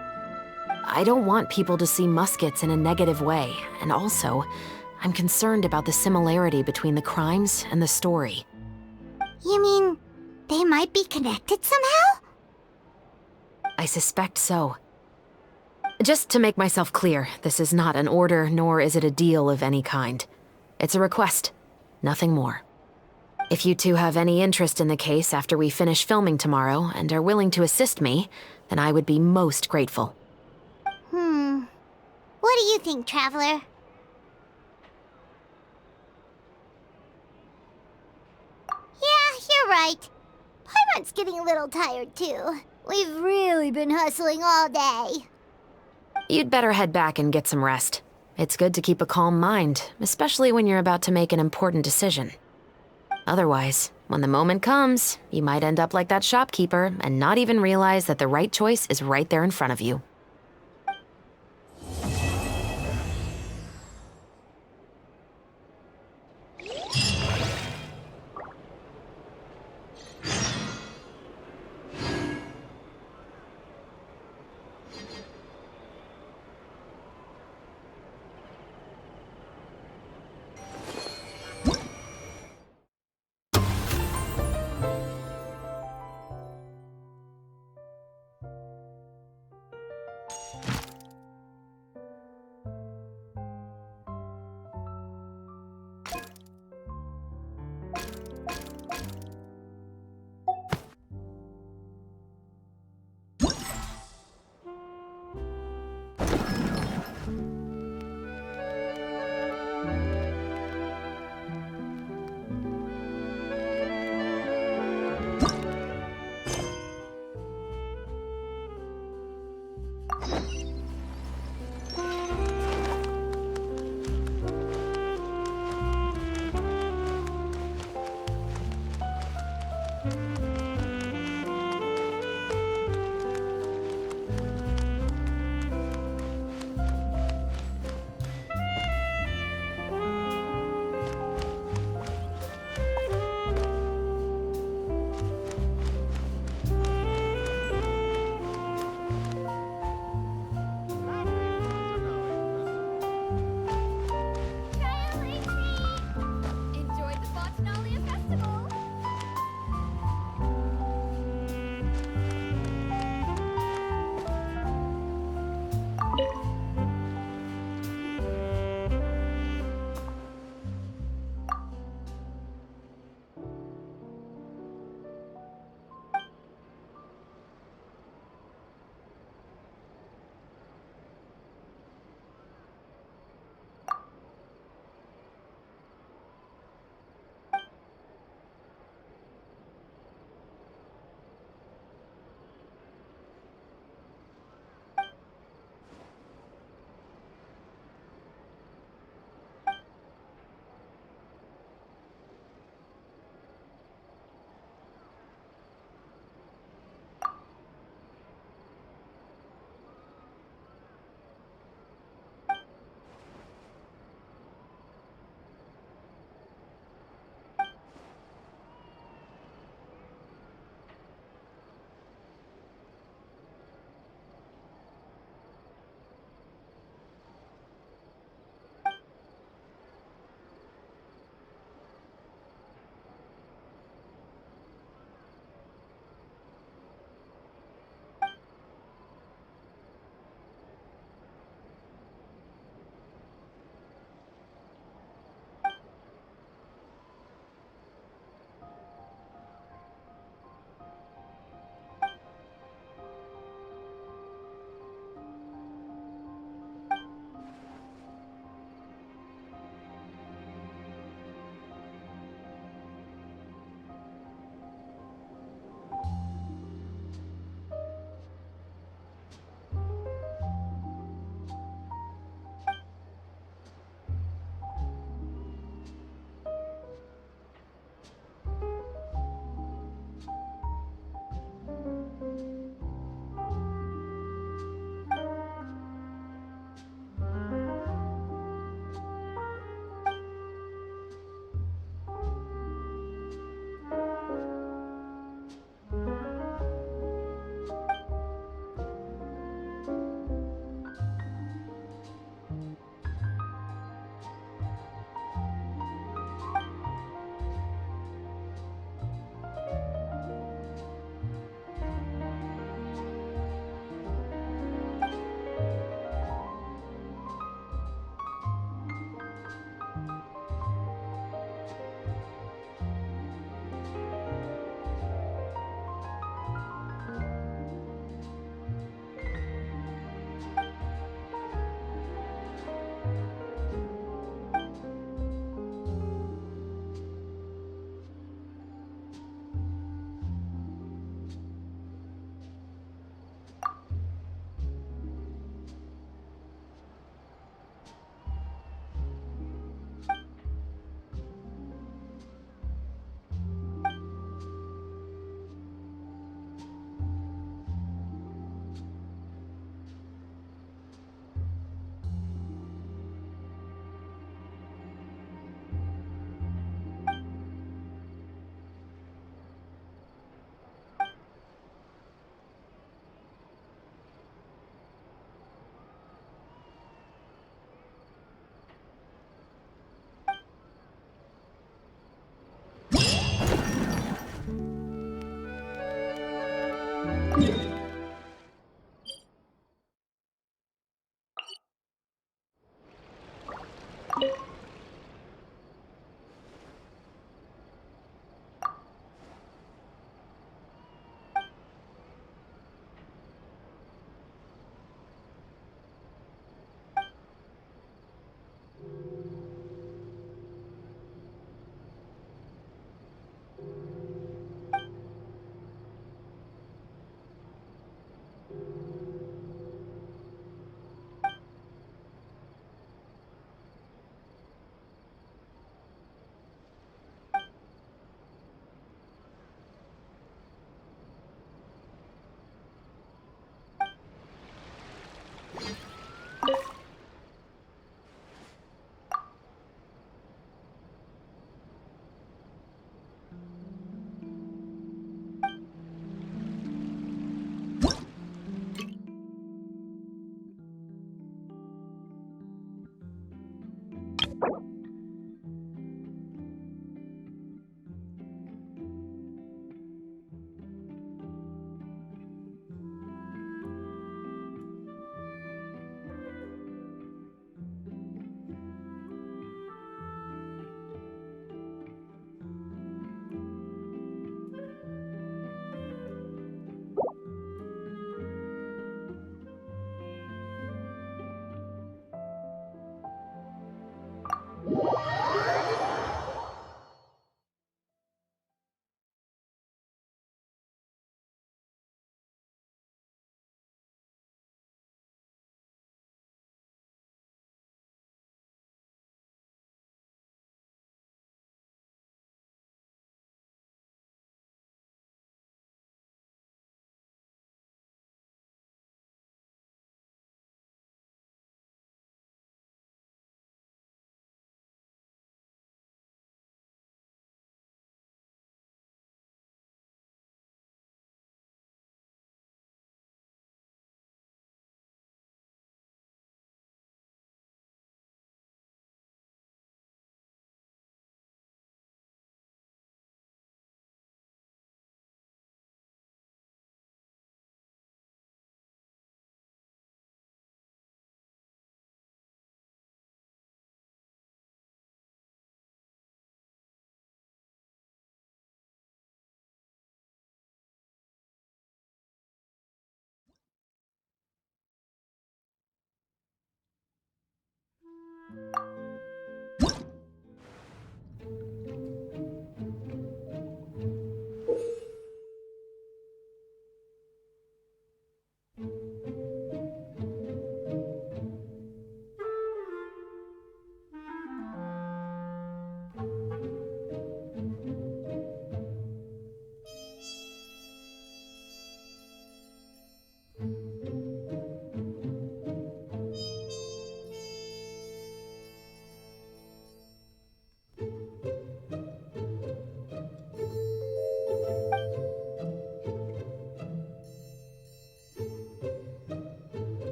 I don't want people to see Muskets in a negative way, and also, I'm concerned about the similarity between the crimes and the story. You mean they might be connected somehow? I suspect so. Just to make myself clear, this is not an order, nor is it a deal of any kind. It's a request, nothing more. If you two have any interest in the case after we finish filming tomorrow and are willing to assist me, then I would be most grateful. What do you think, Traveler? Yeah, you're right. Paimon's getting a little tired too. We've really been hustling all day. You'd better head back and get some rest. It's good to keep a calm mind, especially when you're about to make an important decision. Otherwise, when the moment comes, you might end up like that shopkeeper and not even realize that the right choice is right there in front of you.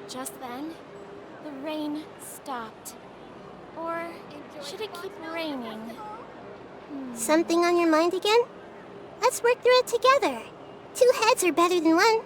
Just then, the rain stopped. Or should it keep raining? Something on your mind again? Let's work through it together. Two heads are better than one.